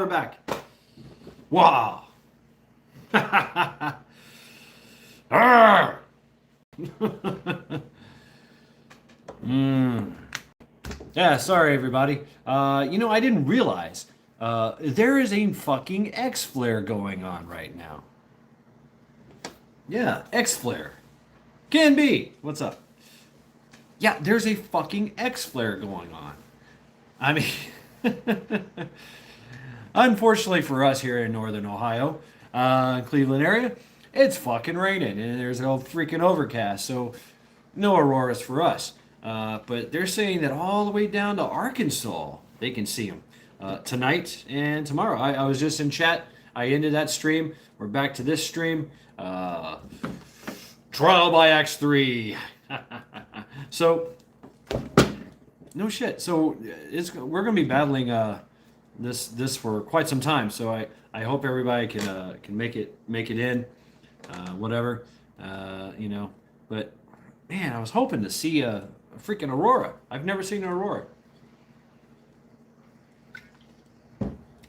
we're back. Wow. Yeah, sorry everybody. I didn't realize there is a fucking X flare going on right now. Yeah, X flare. Can be. What's up? Yeah, there's a fucking X flare going on. I mean, unfortunately for us here in Northern Ohio, Cleveland area, it's fucking raining and there's a freaking overcast. So no auroras for us. But they're saying that all the way down to Arkansas, they can see them tonight and tomorrow. I was just in chat. I ended that stream. We're back to this stream. Trial by Axe 3. So, no shit. So we're gonna be battling this for quite some time. So I hope everybody can make it in, whatever, But man, I was hoping to see a freaking aurora. I've never seen an aurora.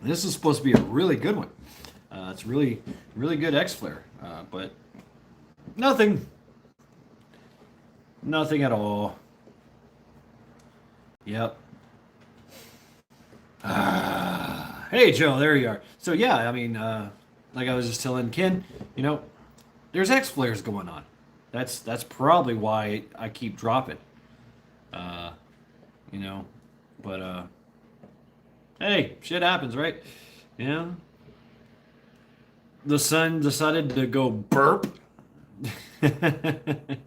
This is supposed to be a really good one. It's really good X flare, but nothing at all. Yep. Hey Joe, there you are. So yeah, I mean, like I was just telling Ken, there's X flares going on. That's probably why I keep dropping. But hey, shit happens, right? The sun decided to go burp and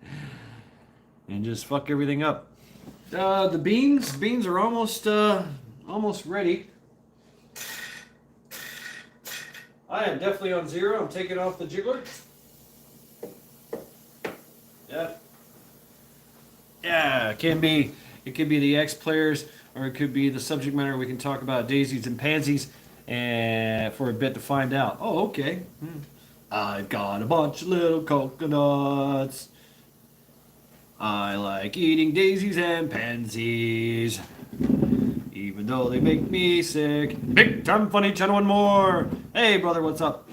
just fuck everything up. The beans are almost ready. I am definitely on zero. I'm taking off the jiggler. Yeah, it can be the X players, or it could be the subject matter. We can talk about daisies and pansies and for a bit to find out. Oh, okay. I've got a bunch of little coconuts. I like eating daisies and pansies, even though they make me sick. Big time funny channel one more. Hey brother, what's up?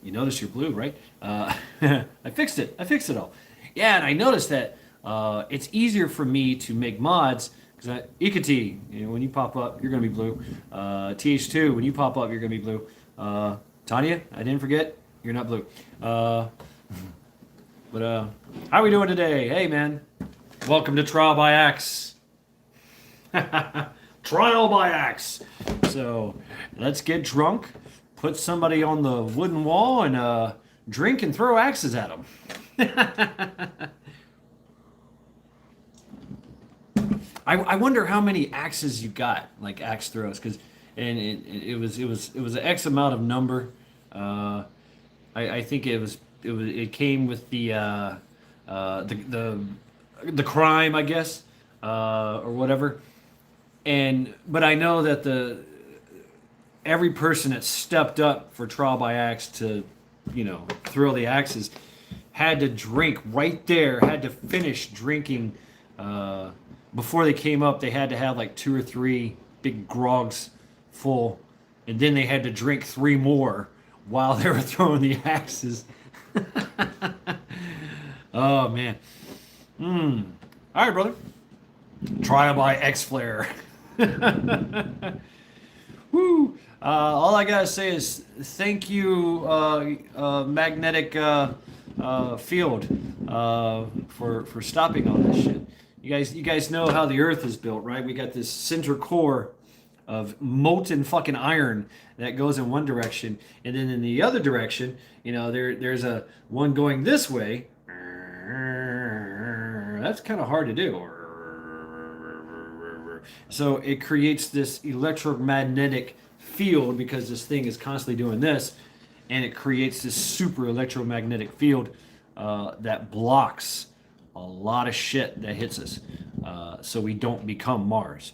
You notice you're blue, right? I fixed it all. Yeah, and I noticed that it's easier for me to make mods because Ikati, when you pop up, you're gonna be blue. TH2, when you pop up, you're gonna be blue. Tanya, I didn't forget, you're not blue. But how are we doing today? Hey man, welcome to Trial by Axe. Trial by Axe. So let's get drunk, put somebody on the wooden wall, and drink and throw axes at them. I wonder how many axes you got, like axe throws, because it was an X amount of number. I think it came with the crime, I guess, or whatever. But I know that every person that stepped up for trial by axe to, throw the axes had to drink right there, had to finish drinking before they came up. They had to have like 2 or 3 big grogs full, and then they had to drink 3 more while they were throwing the axes. Oh man. All right, brother. Trial by X Flare. Woo. All I gotta say is thank you, magnetic field, for stopping all this shit. You guys know how the Earth is built, right? We got this center core of molten fucking iron that goes in one direction, and then in the other direction, there's a one going this way. That's kind of hard to do. So it creates this electromagnetic field because this thing is constantly doing this, and it creates this super electromagnetic field that blocks a lot of shit that hits us, so we don't become Mars.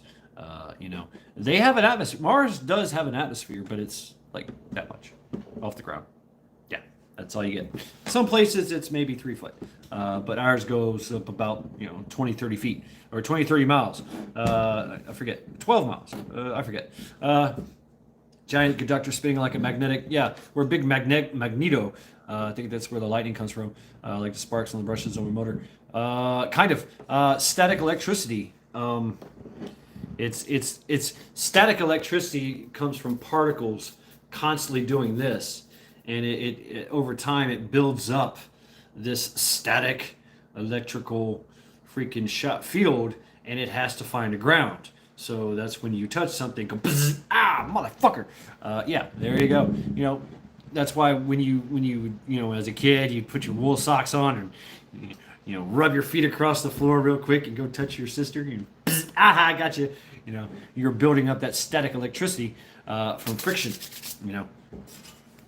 They have an atmosphere. Mars does have an atmosphere, but it's like that much off the ground. Yeah, that's all you get. Some places it's maybe 3 foot, but ours goes up about 20, 30 feet or 20, 30 miles. I forget. 12 miles. I forget. Giant conductor spinning like a magnetic. Yeah, we're a big magneto. I think that's where the lightning comes from, like the sparks on the brushes on the motor. Kind of static electricity. It's static electricity comes from particles constantly doing this, and it over time it builds up this static electrical freaking shot field, and it has to find a ground. So that's when you touch something, go bzz, ah, motherfucker. Yeah, there you go. That's why when you as a kid you put your wool socks on and rub your feet across the floor real quick and go touch your sister. And bzz, aha, I got you. You're building up that static electricity from friction.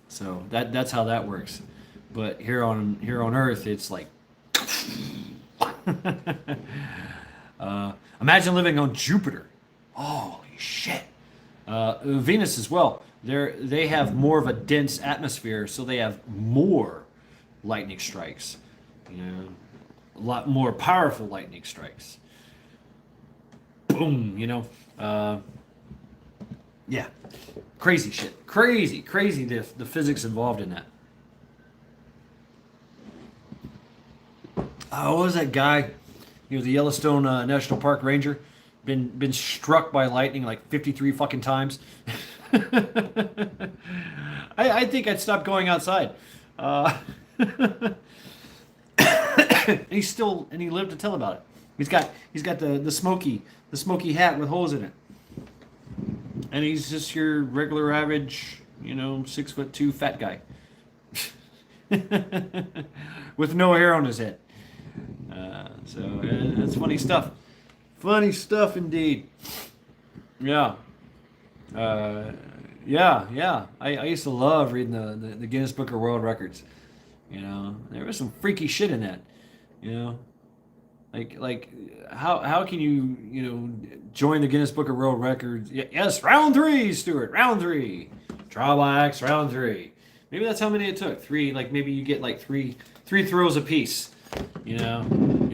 So that's how that works. But here on Earth, it's like. Imagine living on Jupiter. Holy shit. Venus as well. They have more of a dense atmosphere, so they have more lightning strikes. A lot more powerful lightning strikes. Boom. Yeah. Crazy shit. Crazy the physics involved in that. What was that guy? He was the Yellowstone National Park ranger. Been struck by lightning like 53 fucking times. I think I'd stop going outside. And he lived to tell about it. He's got the smoky hat with holes in it. And he's just your regular average, 6'2" fat guy. With no hair on his head. So it's funny stuff. Funny stuff indeed. Yeah. Yeah. I used to love reading the Guinness Book of World Records. There was some freaky shit in that. Like how can you join the Guinness Book of World Records? Yes, round 3, Stuart. Round 3. Trial by axe, round 3. Maybe that's how many it took. 3. Like maybe you get like three throws apiece. You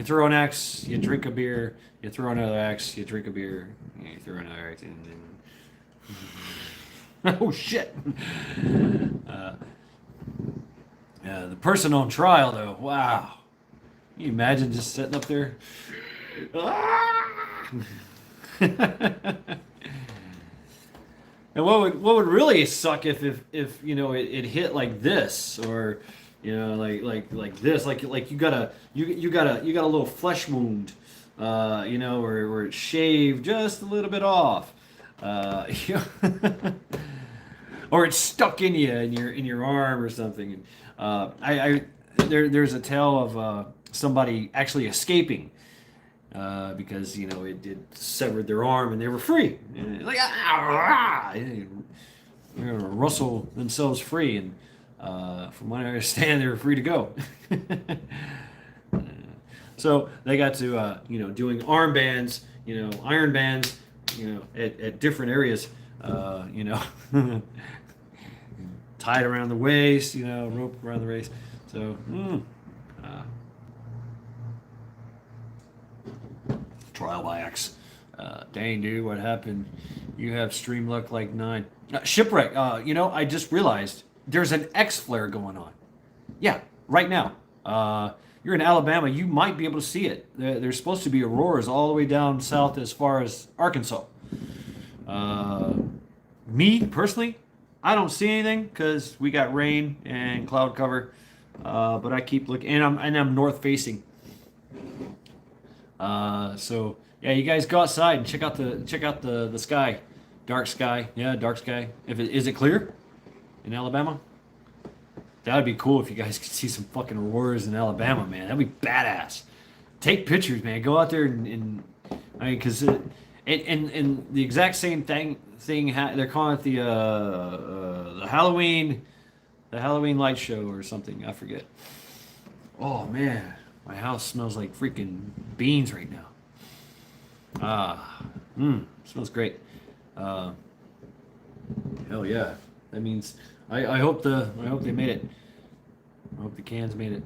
throw an axe, you drink a beer. You throw another axe, you drink a beer. You throw another axe, and then oh shit. The person on trial though, wow. Can you imagine just sitting up there? And what would really suck if it hit like this, or like this, like you got a little flesh wound, where it's shaved just a little bit off, or it's stuck in you in your arm or something. There's a tale of somebody actually escaping because it severed their arm and they were free. And like they're gonna rustle themselves free, and from what I understand, they were free to go. So they got to doing armbands, iron bands, at different areas, tied around the waist, rope around the waist. So, trial by axe. Dang, dude, what happened? You have stream luck like 9. Shipwreck. I just realized there's an X flare going on. Yeah, right now. You're in Alabama. You might be able to see it. There's supposed to be auroras all the way down south as far as Arkansas. Me, personally, I don't see anything because we got rain and cloud cover. But I keep looking, and I'm north facing. So yeah, you guys go outside and check out the sky, dark sky. Yeah, dark sky. Is it clear in Alabama? That would be cool if you guys could see some fucking auroras in Alabama, man. That'd be badass. Take pictures, man. Go out there and because and the exact same thing. They're calling it the Halloween light show or something. I forget. Oh man, my house smells like freaking beans right now. Smells great. Hell yeah. That means I hope they made it. I hope the cans made it.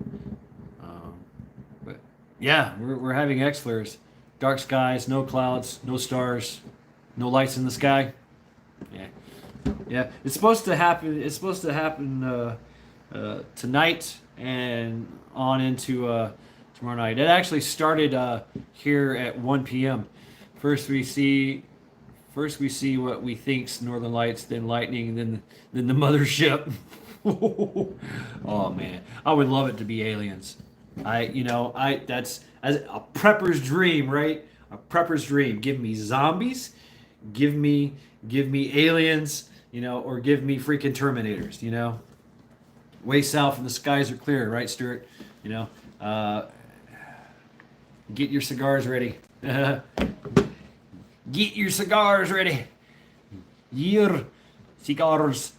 But yeah, we're having X flares, dark skies, no clouds, no stars, no lights in the sky. Yeah, Yeah, it's supposed to happen. It's supposed to happen tonight and on into tomorrow night. It actually started here at 1 p.m. First we see, first we see what we think's Northern Lights, then lightning, then the mothership. Oh man, I would love it to be aliens. That's as a prepper's dream, right? A prepper's dream. Give me zombies, give me give me aliens, or give me freaking Terminators, Way south and the skies are clear, right, Stuart? You know, uh, get your cigars ready. Get your cigars ready. Your cigars.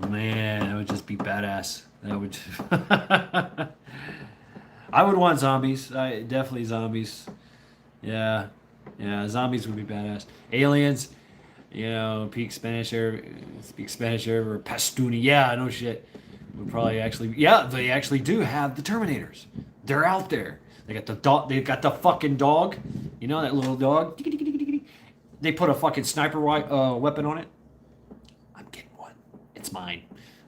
Man, that would just be badass. That would. I would want zombies. Definitely zombies. Yeah, yeah, zombies would be badass. Aliens, speak Spanish or Pastuni. Yeah, no shit. Would probably actually. Yeah, they actually do have the Terminators. They're out there. They got the dog. They got the fucking dog. That little dog. They put a fucking sniper weapon on it. I'm getting one. It's mine.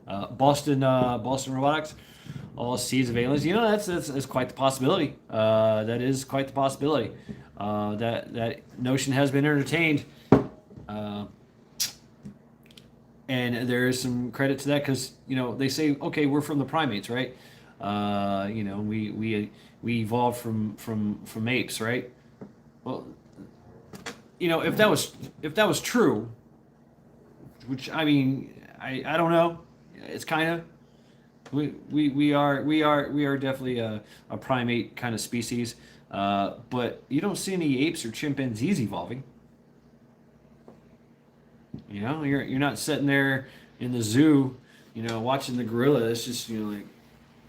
Boston Robotics. All seeds of aliens. That's quite the possibility. That is quite the possibility. That notion has been entertained, and there is some credit to that because they say, okay, we're from the primates, right? We evolved from apes, right? Well, if that was true, which I mean, I don't know, it's kind of. We are definitely a primate kind of species, but you don't see any apes or chimpanzees evolving. You're not sitting there in the zoo, watching the gorilla. It's just like,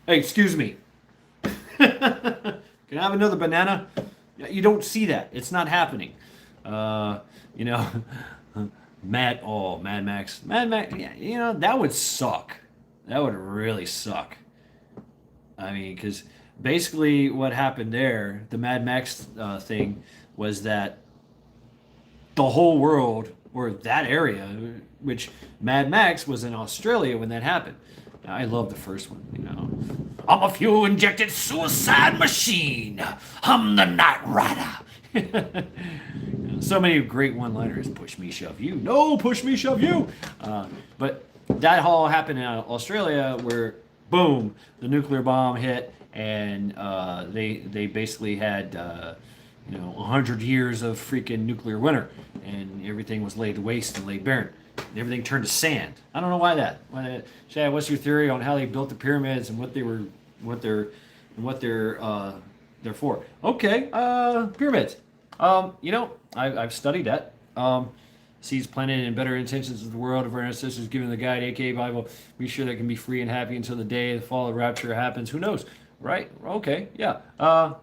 hey, excuse me, can I have another banana? You don't see that. It's not happening. Mad Max, yeah, that would suck. That would really suck. I mean, because basically what happened there, the Mad Max thing, was that the whole world, or that area, which Mad Max was in Australia when that happened. I love the first one. I'm a fuel-injected suicide machine. I'm the Night Rider. So many great one-liners. Push me, shove you. No, push me, shove you. But that all happened in Australia, where boom, the nuclear bomb hit, and they basically had 100 years of freaking nuclear winter, and everything was laid waste and laid barren. And everything turned to sand. I don't know why that. Chad, what's your theory on how they built the pyramids and what they're for? Okay, pyramids. I've studied that. Seeds planted in better intentions of the world of our ancestors, given the guide, aka Bible. Be sure they can be free and happy until the day the fall of rapture happens. Who knows, right? Okay, yeah. I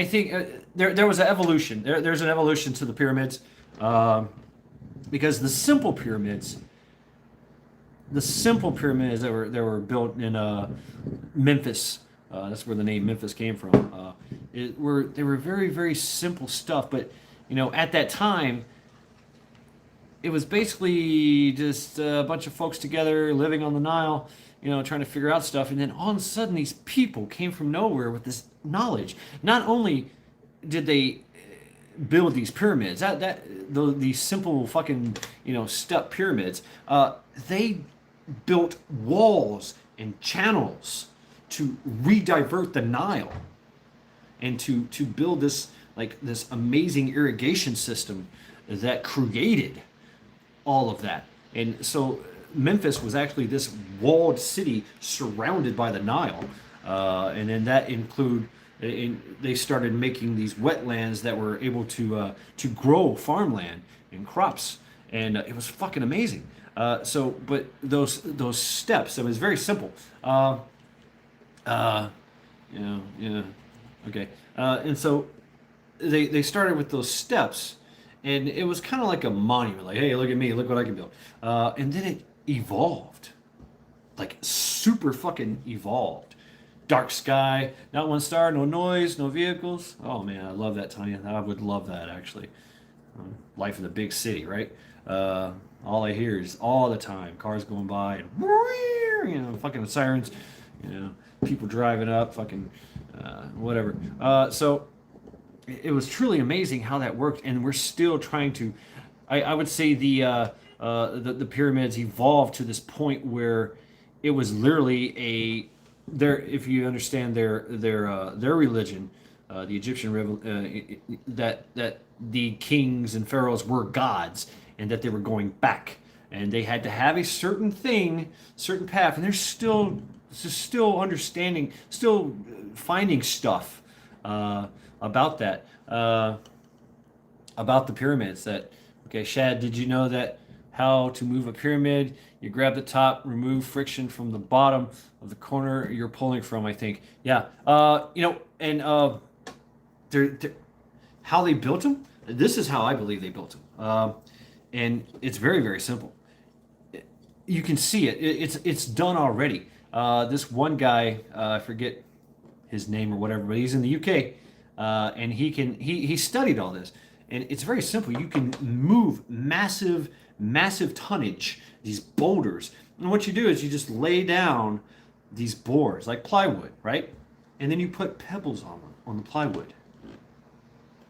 think there was an evolution. There's an evolution to the pyramids, because the simple pyramids that were built in Memphis. That's where the name Memphis came from. They were very, very simple stuff, but at that time, it was basically just a bunch of folks together living on the Nile, trying to figure out stuff, and then all of a sudden these people came from nowhere with this knowledge. Not only did they build these pyramids, these simple fucking step pyramids, they built walls and channels to redivert the Nile, and to build this amazing irrigation system that created all of that. And so Memphis was actually this walled city surrounded by the Nile, and then they started making these wetlands that were able to grow farmland and crops, and it was fucking amazing. But those steps, it was very simple. Okay. And so they started with those steps, and it was kind of like a monument, like, hey, look at me, look what I can build. And then it evolved, like super fucking evolved dark sky, not one star, no noise, no vehicles. Oh man, I love that, Tanya. I would love that actually. Life in the big city, right? All I hear is all the time cars going by and fucking sirens, people driving up, fucking whatever. So it was truly amazing how that worked, and we're still trying to. I would say the pyramids evolved to this point where it was literally if you understand their religion, the Egyptian that the kings and pharaohs were gods, and that they were going back, and they had to have a certain thing, certain path, and they're still understanding, still finding stuff about that, about the pyramids. That okay, Shad, did you know that how to move a pyramid? You grab the top, remove friction from the bottom of the corner you're pulling from. I think, yeah. And they're, how they built them. This is how I believe they built them, and it's very, very simple. You can see it. It's done already. This one guy, I forget his name or whatever, but he's in the UK, and he studied all this, and it's very simple. You can move massive tonnage, these boulders, and what you do is you just lay down these boards like plywood, right? And then you put pebbles on them, on the plywood.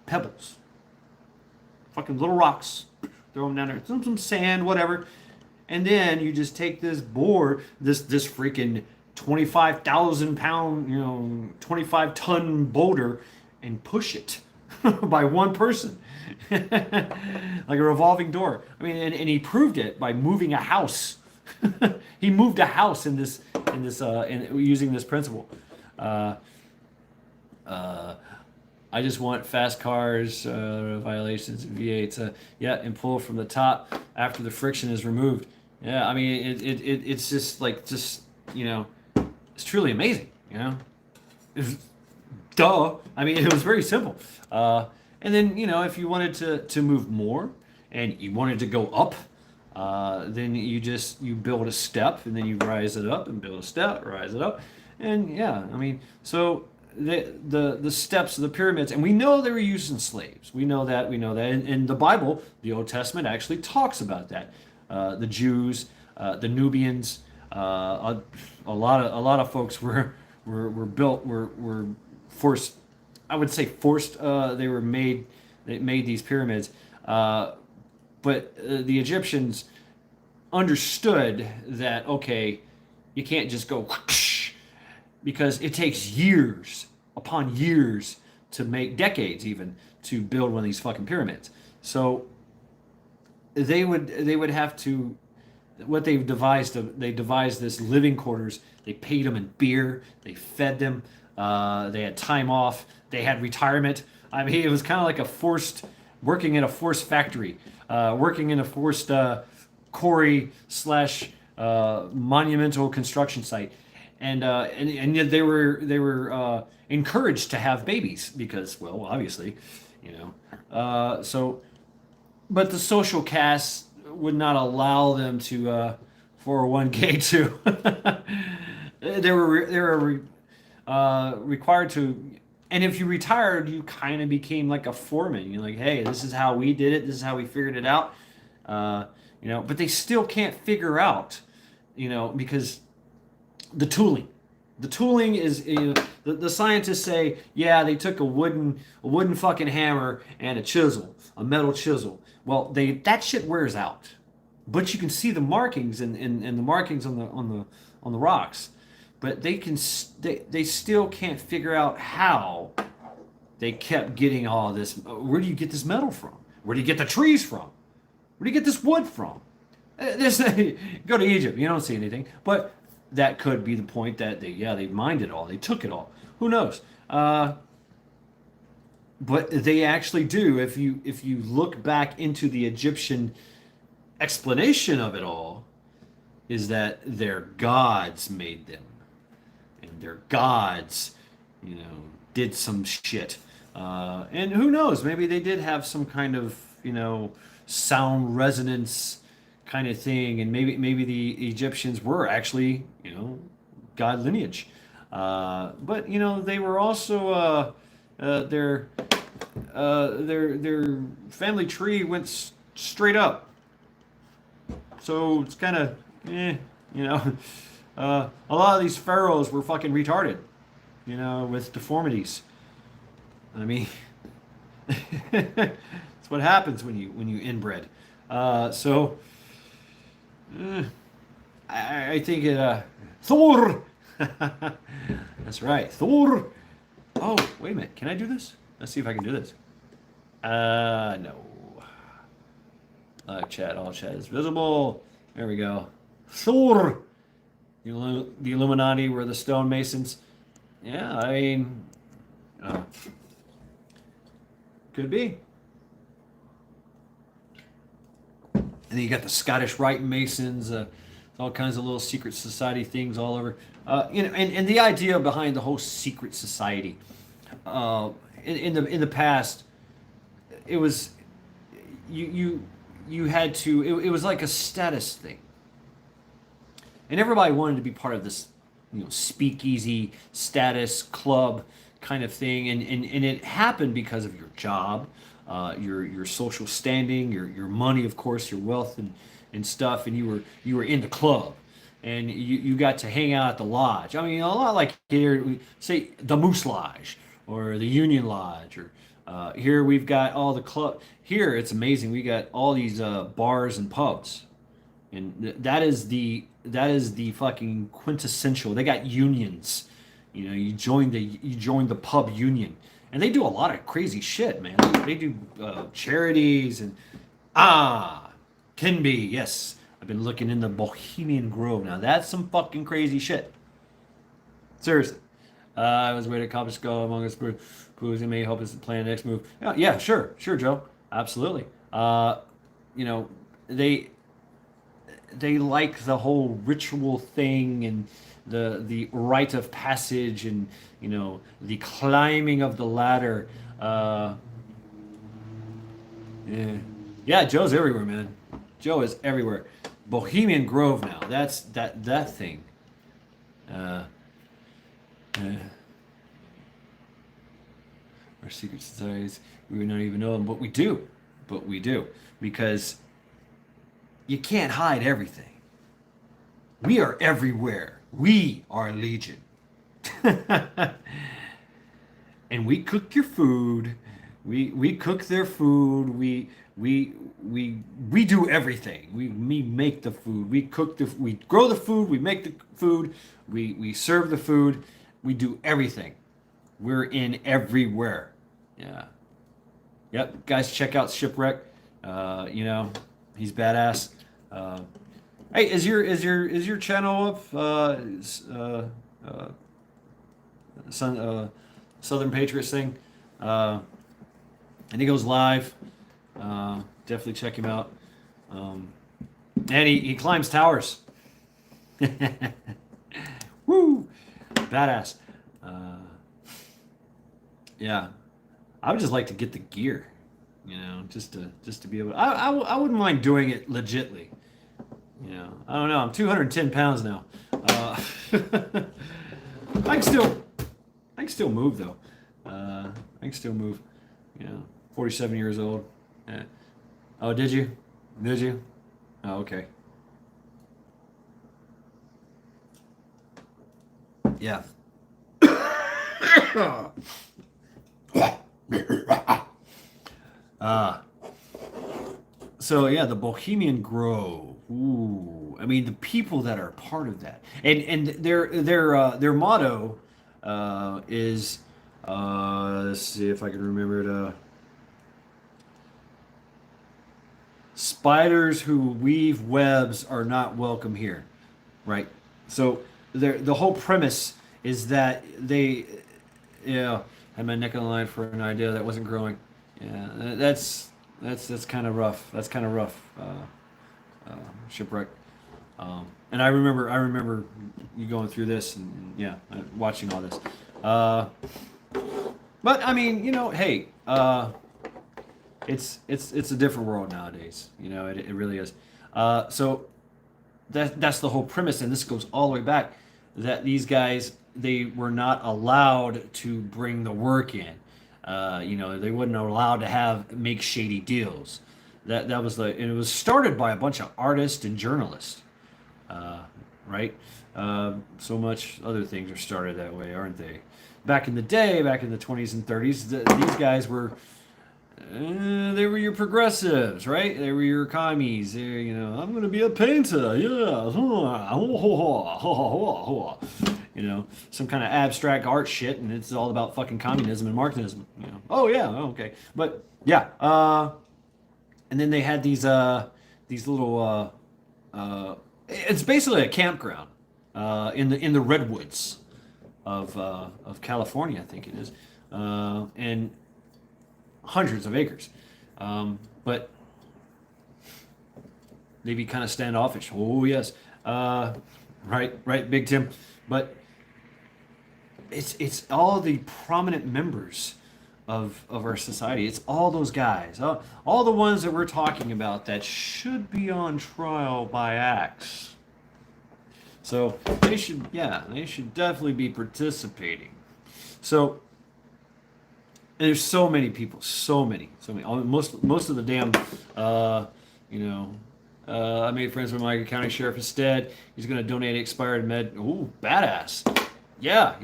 Pebbles, fucking little rocks, throw them down there, some sand, whatever, and then you just take this board, this freaking 25,000 pound, 25-ton boulder, and push it by one person, like a revolving door. I mean, and he proved it by moving a house. He moved a house in using this principle. I just want fast cars, violations, V8s, and pull from the top after the friction is removed. Yeah, I mean, it's just it's truly amazing, Duh. I mean, it was very simple. And then, if you wanted to move more and you wanted to go up, then you build a step, and then you rise it up and build a step, rise it up. And yeah, I mean, so the steps of the pyramids, and we know they were using slaves. We know that. And the Bible, the Old Testament, actually talks about that. The Jews, the Nubians, a lot of folks were forced. I would say forced. They made these pyramids, but the Egyptians understood that okay, you can't just go because it takes years upon years to make, decades even, to build one of these fucking pyramids. So they would have to, what they devised this living quarters. They paid them in beer, they fed them, they had time off, they had retirement. I mean, it was kind of like working in a forced factory, working in a forced quarry / monumental construction site. And yet they were encouraged to have babies because, well, obviously, so, but the social caste would not allow them to 401k to. They were required to, and if you retired, you kind of became like a foreman. You're like, hey, this is how we did it. This is how we figured it out. But they still can't figure out, because the tooling is, the scientists say, yeah, they took a wooden fucking hammer and a chisel, a metal chisel. Well, that shit wears out, but you can see the markings and the markings on the rocks, but they still can't figure out how they kept getting all this. Where do you get this metal from? Where do you get the trees from? Where do you get this wood from? Go to Egypt, you don't see anything, but that could be the point that they mined it all, they took it all. Who knows? But they actually do. If you look back into the Egyptian explanation of it all, is that their gods made them, and their gods, did some shit. And who knows? Maybe they did have some kind of sound resonance kind of thing, and maybe the Egyptians were actually, God lineage. But you know, they were also their family tree went straight up. So it's kind of, you know, a lot of these pharaohs were fucking retarded, you know, with deformities. I mean, that's what happens when you inbred. So I think Thor. That's right, Thor. Oh, wait a minute. Can I do this? Let's see if I can do this. No. Live chat. All chat is visible. There we go. Thor. The Illuminati were the stonemasons. Yeah, I mean, could be. And then you got the Scottish Rite Masons, all kinds of little secret society things all over. You know, and the idea behind the whole secret society, in the past, it was you had to. It was like a status thing, and everybody wanted to be part of this, you know, speakeasy status club kind of thing, and it happened because of your job, your social standing, your money, of course, your wealth and stuff, and you were in the club, and you got to hang out at the lodge. I mean, a lot like here, say the Moose Lodge or the Union Lodge, or here we've got all the club. Here it's amazing. We got all these bars and pubs, and that is the fucking quintessential. They got unions. You know, you join the pub union, and they do a lot of crazy shit, man. They do charities and can be, yes. I've been looking in the Bohemian Grove. Now that's some fucking crazy shit. Seriously. I was ready to accomplish goal among us. Who's may help us plan the next move. Yeah, sure, Joe, absolutely. You know, they like the whole ritual thing and the rite of passage and, you know, the climbing of the ladder. Yeah, Joe's everywhere, man. Joe is everywhere. Bohemian Grove now. That's that thing. Our secret societies, we would not even know them, but we do. Because you can't hide everything. We are everywhere. We are Legion. And we cook your food. We cook their food. We do everything. We make the food. We grow the food. We make the food. We serve the food. We do everything. We're in everywhere. Yeah. Yep. Guys, check out Shipwreck. You know, he's badass. Hey, is your channel up? Southern Patriots thing. And he goes live. Definitely check him out. And he climbs towers. Woo! Badass. Yeah. I would just like to get the gear, you know, just to be able to, I wouldn't mind doing it legitly. You know, I don't know. I'm 210 pounds now. I can still move though. I can still move. You know, 47 years old. Yeah. Oh, did you? Oh, okay. Yeah. So yeah, the Bohemian Grove. Ooh, I mean the people that are part of that, and their motto is let's see if I can remember it. Spiders who weave webs are not welcome here, right? So the whole premise is that they, yeah, had my neck on the line for an idea that wasn't growing. Yeah, that's kind of rough. That's kind of rough. Shipwreck. And I remember you going through this and yeah, watching all this. But I mean, you know, hey, it's a different world nowadays. You know, it really is. So that's the whole premise, and this goes all the way back that these guys they were not allowed to bring the work in. They wasn't allowed to make shady deals. That was and it was started by a bunch of artists and journalists, uh, right? So much other things are started that way, aren't they? Back in the day, back in the 20s and 30s, these guys were they were your progressives, right? They were your commies. I'm going to be a painter. Yeah. Some kind of abstract art shit, and it's all about fucking communism and Marxism. Oh yeah, okay. But yeah, and then they had these little it's basically a campground in the redwoods of California, I think it is, and hundreds of acres. But they'd be kind of standoffish. Oh yes, right, Big Tim. But it's all the prominent members of our society. It's all those guys, all the ones that we're talking about that should be on trial by axe. So they should definitely be participating. So and there's so many people, so many. Most of the damn, I made friends with my county sheriff instead. He's going to donate expired med. Ooh, badass. Yeah.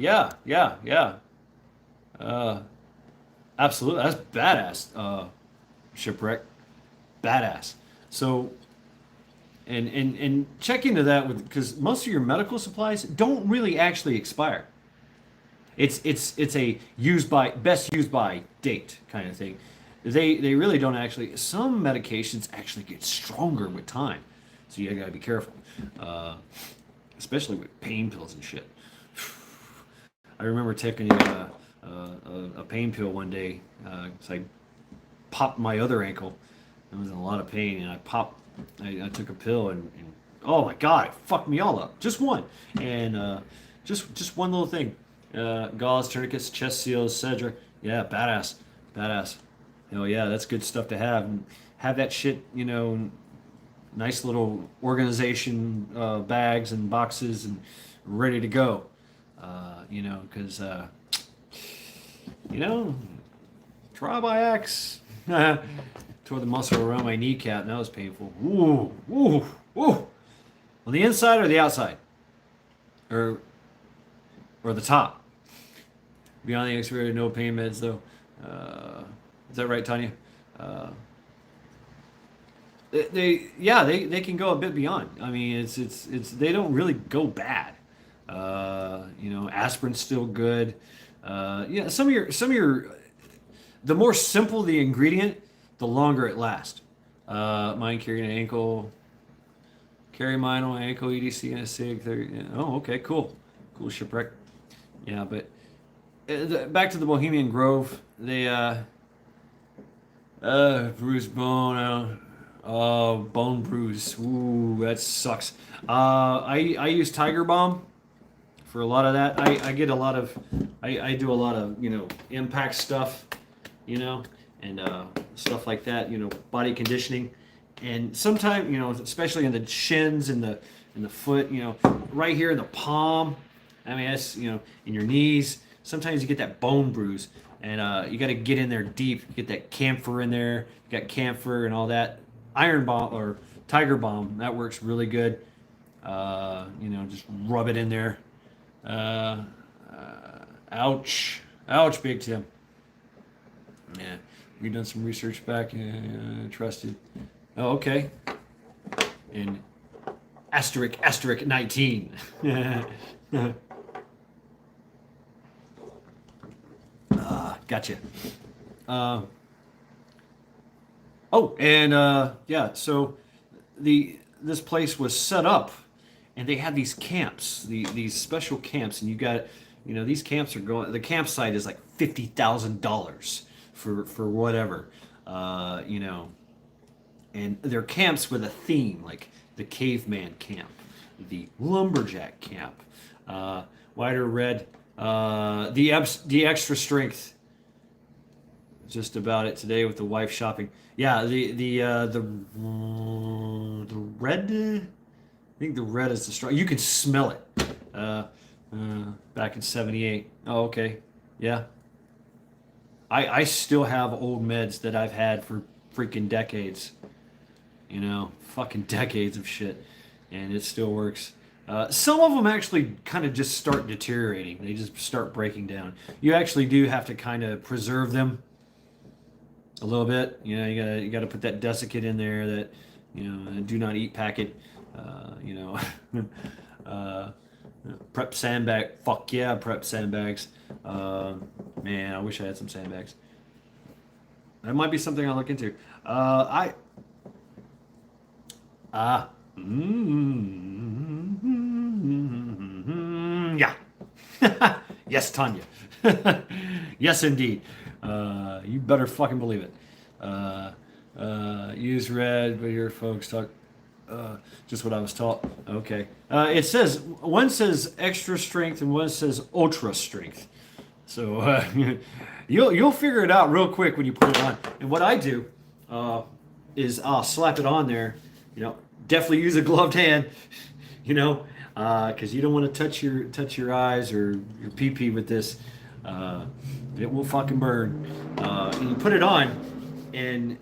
Absolutely, that's badass. Shipwreck, badass. So, and check into that because most of your medical supplies don't really actually expire. It's a best used by date kind of thing. They really don't actually. Some medications actually get stronger with time, so you gotta be careful, especially with pain pills and shit. I remember taking a pain pill one day because I popped my other ankle. I was in a lot of pain, and I took a pill, and oh my god, it fucked me all up. Just one, and just one little thing. Gauze, tourniquets, chest seals, Cedric. Yeah, badass. Hell yeah, that's good stuff to have. And have that shit, nice little organization bags and boxes and ready to go. Because trial by axe. Tore the muscle around my kneecap, and that was painful. Ooh. On the inside or the outside? Or the top? Beyond the X-ray, no pain meds though. Is that right, Tanya? They can go a bit beyond. I mean, it's they don't really go bad. Aspirin's still good. Some of your the more simple the ingredient, the longer it lasts. Mine carrying an ankle, carry mine on my ankle, EDC and a SIG. Oh, okay, cool shipwreck. Yeah, but back to the Bohemian Grove. They bruised bone. Oh, bone bruise. Ooh, that sucks. I use Tiger Balm for a lot of that. I get a lot of I do a lot of impact stuff, and stuff like that. Body conditioning, and sometimes especially in the shins and the foot. Right here in the palm. I mean that's in your knees. Sometimes you get that bone bruise, and you got to get in there deep. Get that camphor in there. You got camphor and all that. Iron Balm or Tiger Balm that works really good. Just rub it in there. Ouch, Big Tim. Yeah, we done some research back. Trusted. Oh, okay. And asterisk 19. Gotcha. So this place was set up, and they had these camps, these special camps, and you got, these camps are going. The campsite is like $50,000 for whatever, and they're camps with a theme, like the caveman camp, the lumberjack camp, white or red, the extra strength. Just about it today with the wife shopping. Yeah, the red. I think the red is the strong. You can smell it. Back in '78. Oh, okay. Yeah. I still have old meds that I've had for freaking decades. Fucking decades of shit, and it still works. Some of them actually kind of just start deteriorating. They just start breaking down. You actually do have to kind of preserve them a little bit. You gotta put that desiccant in there. That do not eat packet. Uh, you know, uh, prep sandbag. Fuck yeah, prep sandbags. Man, I wish I had some sandbags. That might be something I'll look into. I Ah. Yeah. Yes, Tanya. Yes, indeed. You better fucking believe it. Use red, but your folks talk. Just what I was taught. Okay. It says one says extra strength and one says ultra strength. So you'll figure it out real quick when you put it on. And what I do is I'll slap it on there. Definitely use a gloved hand. Because you don't want to touch your eyes or your pee with this. It will fucking burn. And you put it on and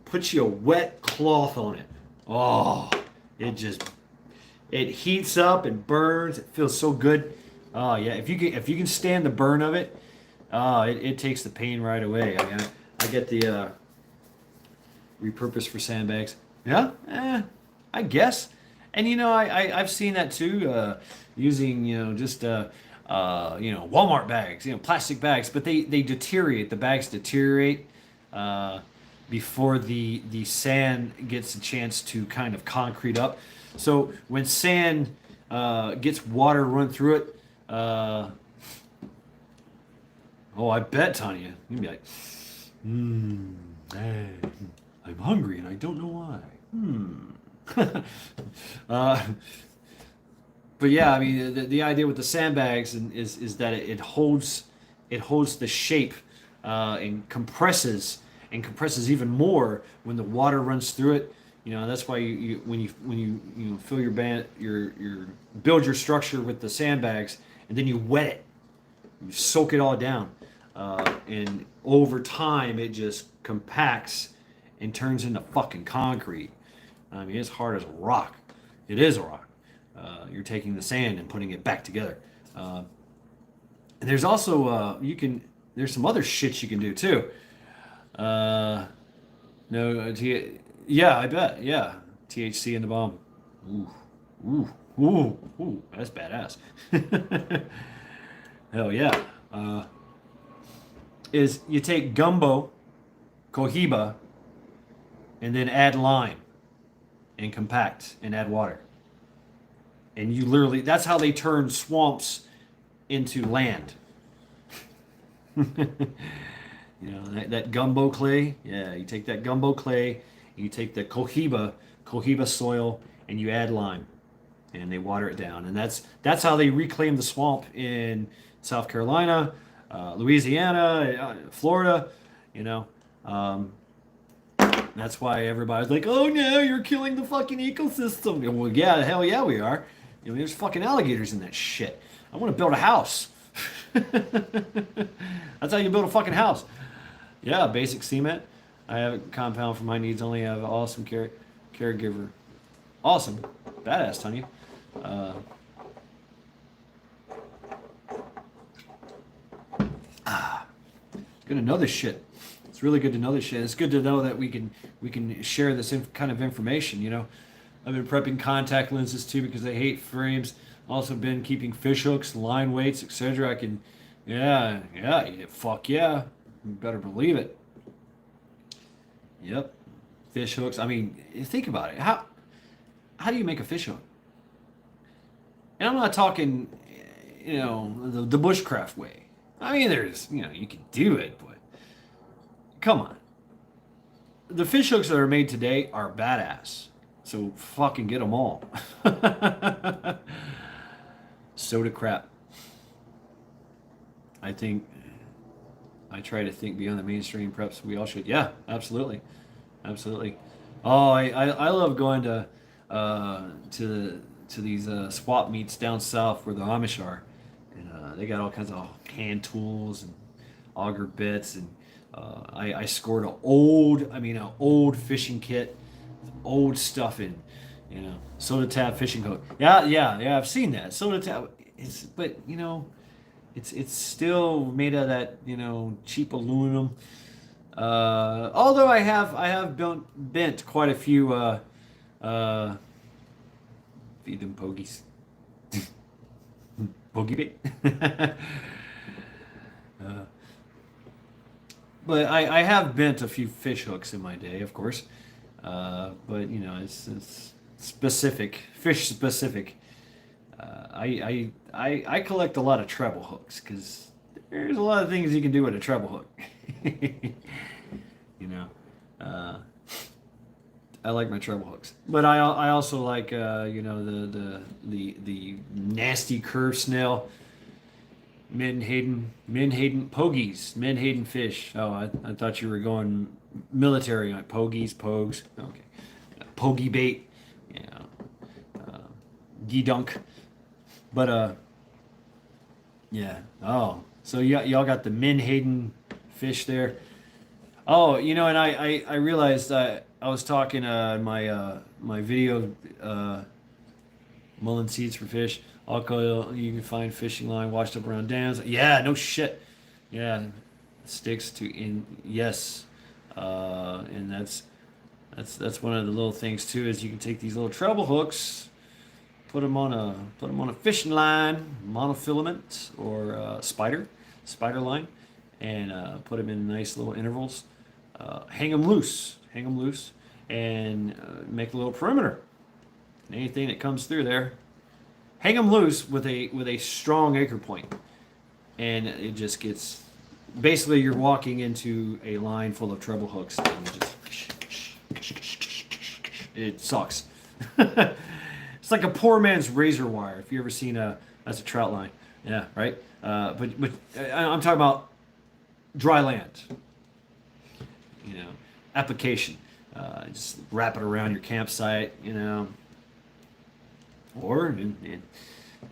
put you a wet cloth on it. Oh, it heats up and burns. It feels so good. Oh yeah, if you can stand the burn of it, it takes the pain right away. I get the repurposed for sandbags. Yeah, I guess. And I've seen that too, using just Walmart bags, plastic bags, but they deteriorate. The bags deteriorate before the sand gets a chance to kind of concrete up. So when sand gets water run through it, oh, I bet, Tanya, you'd be like, hey, I'm hungry and I don't know why. But yeah, I mean, the idea with the sandbags is that it holds the shape and compresses even more when the water runs through it. That's why when you fill your build your structure with the sandbags and then you wet it, you soak it all down, and over time it just compacts and turns into fucking concrete. I mean, it's hard as a rock. It is a rock. You're taking the sand and putting it back together. And there's also there's some other shit you can do too. No, yeah, I bet. Yeah, THC in the bomb. Ooh, that's badass. Hell yeah. Is you take gumbo, cohiba, and then add lime and compact and add water. And you literally, that's how they turn swamps into land. That gumbo clay. Yeah, you take that gumbo clay, you take the cohiba soil, and you add lime, and they water it down. And that's how they reclaim the swamp in South Carolina, Louisiana, Florida. That's why everybody's like, "Oh no, you're killing the fucking ecosystem." Well, yeah, hell yeah, we are. There's fucking alligators in that shit. I want to build a house. That's how you build a fucking house. Yeah, basic cement. I have a compound for my needs only. I have an awesome caregiver. Awesome. Badass, Tanya. Good to know this shit. It's really good to know this shit. It's good to know that we can share this kind of information. I've been prepping contact lenses too because I hate frames. Also been keeping fish hooks, line weights, etc. I can, yeah, fuck yeah. You better believe it. Yep, fish hooks. I mean, think about it. How do you make a fish hook? And I'm not talking, the bushcraft way. I mean, there's, you can do it, but come on. The fish hooks that are made today are badass. So fucking get them all. Soda crap. I try to think beyond the mainstream preps. We all should. Yeah, absolutely. Oh, I love going to to these swap meets down south where the Amish are, and they got all kinds of hand tools and auger bits, and I scored an old fishing kit, old stuff in, soda tab fishing hook. Yeah. I've seen that soda tab. But it's still made out of that cheap aluminum. Although I have bent quite a few feed them pogies. Bogey bait. But I have bent a few fish hooks in my day, of course. But it's specific, fish specific. I collect a lot of treble hooks because there's a lot of things you can do with a treble hook. you know, uh, I like my treble hooks, but I also like the nasty curved snail. Menhaden pogies, Menhaden fish. Oh, I thought you were going military on pogies, pogues. Okay, pogie bait, gedunk. But yeah. Oh, so y'all got the Menhaden fish there. Oh, and I realized I was talking in my video mullen seeds for fish. Alcohol you can find fishing line washed up around dams. Yeah, no shit. Yeah, sticks to in yes, and that's one of the little things too is you can take these little treble hooks, put them on a fishing line, monofilament or spider line, and put them in nice little intervals. Hang them loose, and make a little perimeter. And anything that comes through there, hang them loose with a strong anchor point, and it just gets. Basically, you're walking into a line full of treble hooks, and it sucks. It's like a poor man's razor wire. If you ever seen that's a trout line, yeah, right. But I'm talking about dry land. Application. Just wrap it around your campsite. Or in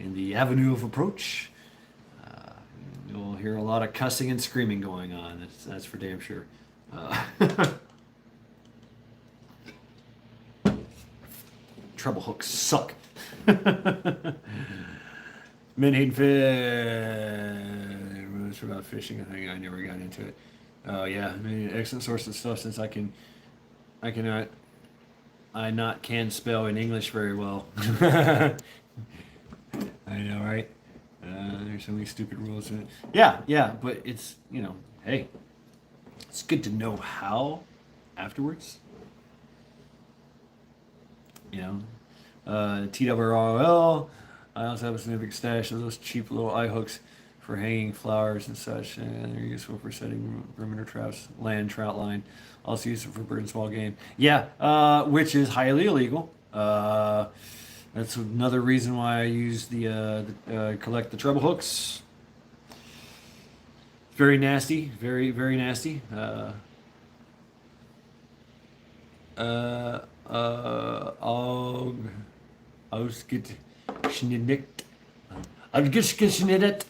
the avenue of approach, you'll hear a lot of cussing and screaming going on. That's for damn sure. Treble hooks suck. Menhaden fish. About fishing. I think I never got into it. Oh yeah, excellent source of stuff since I not can spell in English very well. I know, right? There's so many stupid rules in it. Yeah, but it's hey, it's good to know how afterwards. TWRL. I also have a significant stash of those cheap little eye hooks for hanging flowers and such, and they're useful for setting perimeter traps, land trout line. Also useful for bird and small game. Yeah, which is highly illegal. That's another reason why I use the collect the treble hooks. Very nasty, very very nasty. Ausgeschnitten. Ausgeschnitten.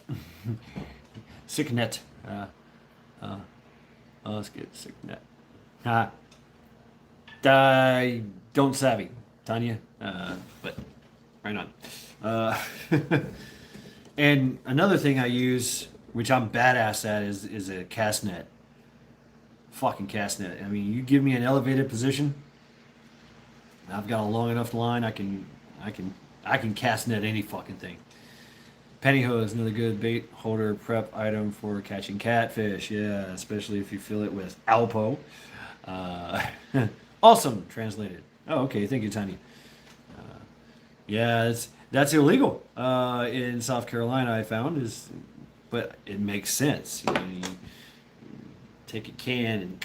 Sicknet. Sicknet. I don't savvy, Tanya. But right on. And another thing I use, which I'm badass at, is a cast net. Fucking cast net. I mean, you give me an elevated position, I've got a long enough line. I can cast net any fucking thing. Pennyhook is another good bait holder prep item for catching catfish. Yeah, especially if you fill it with Alpo. Awesome, translated. Oh, okay. Thank you, Tanya. Yeah, that's illegal in South Carolina. I found but it makes sense. You take a can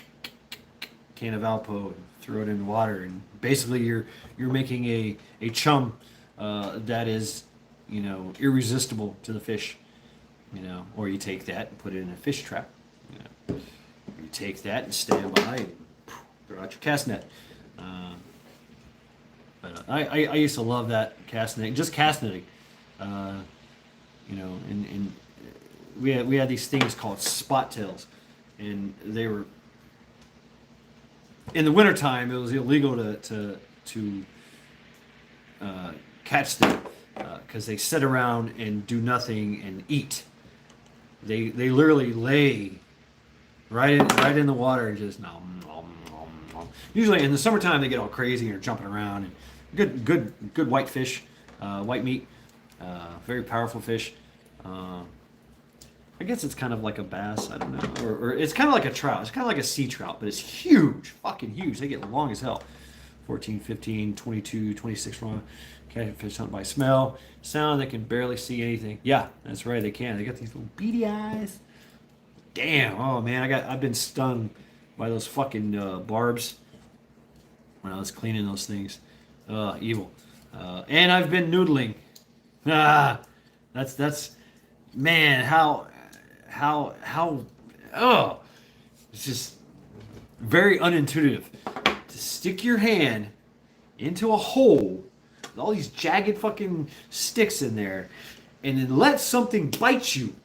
of Alpo and throw it in the water, and basically you're making a chum that is irresistible to the fish. Or you take that and put it in a fish trap. You take that and stand by and throw out your cast net. But I used to love that cast netting, just cast netting. Uh, and we had these things called spot tails, and they were in the wintertime. It was illegal to catch them because they sit around and do nothing and eat. They literally lay right in the water and just nom, nom, nom, nom. Usually in the summertime they get all crazy and are jumping around. And good white fish, white meat, very powerful fish. I guess it's kind of like a bass. I don't know, or it's kind of like a trout. It's kind of like a sea trout, but it's huge, fucking huge. They get long as hell. 14, 15, 22, 26 long. Catfish hunt by smell, sound. They can barely see anything. Yeah, that's right. They can. They got these little beady eyes. Damn. Oh man, I've been stung by those fucking barbs when I was cleaning those things. Evil. And I've been noodling. That's man. How. Oh, it's just very unintuitive to stick your hand into a hole with all these jagged fucking sticks in there, and then let something bite you,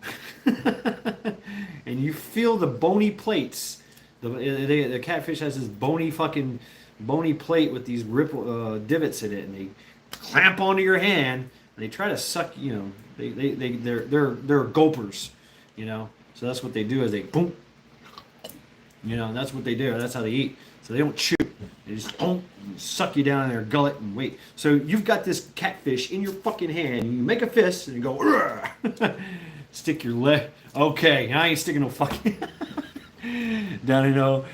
and you feel the bony plates. The catfish has this bony plate with these divots in it, and they clamp onto your hand, and they try to suck. They're gulpers, So that's what they do is they boom. That's what they do. That's how they eat. So they don't chew. They just suck you down in their gullet and wait. So you've got this catfish in your fucking hand. And you make a fist and you go, stick your leg. Okay, I ain't sticking no fucking down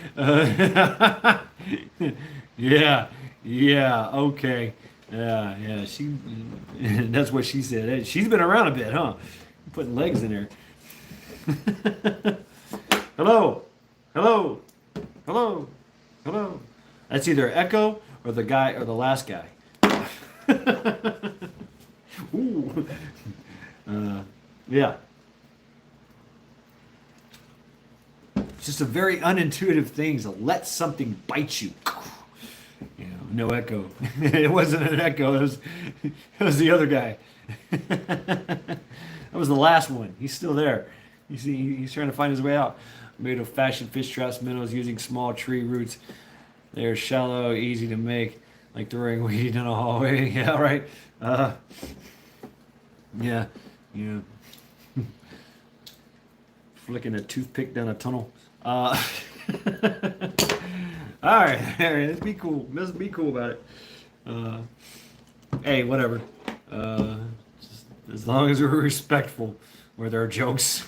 yeah, okay. Yeah, she. That's what she said. She's been around a bit, huh? Putting legs in there. Hello. That's either Echo or the guy or the last guy. Ooh. Yeah. It's just a very unintuitive thing to let something bite you. No echo. It wasn't an echo. It was the other guy. That was the last one. He's still there. You see, he's trying to find his way out. Made of fashioned fish traps, minnows using small tree roots. They are shallow, easy to make, like throwing weed in a hallway. Yeah, right. Yeah. Flicking a toothpick down a tunnel. All right, let's be cool. Let's be cool about it. Hey, whatever. Just as long as we're respectful with our jokes.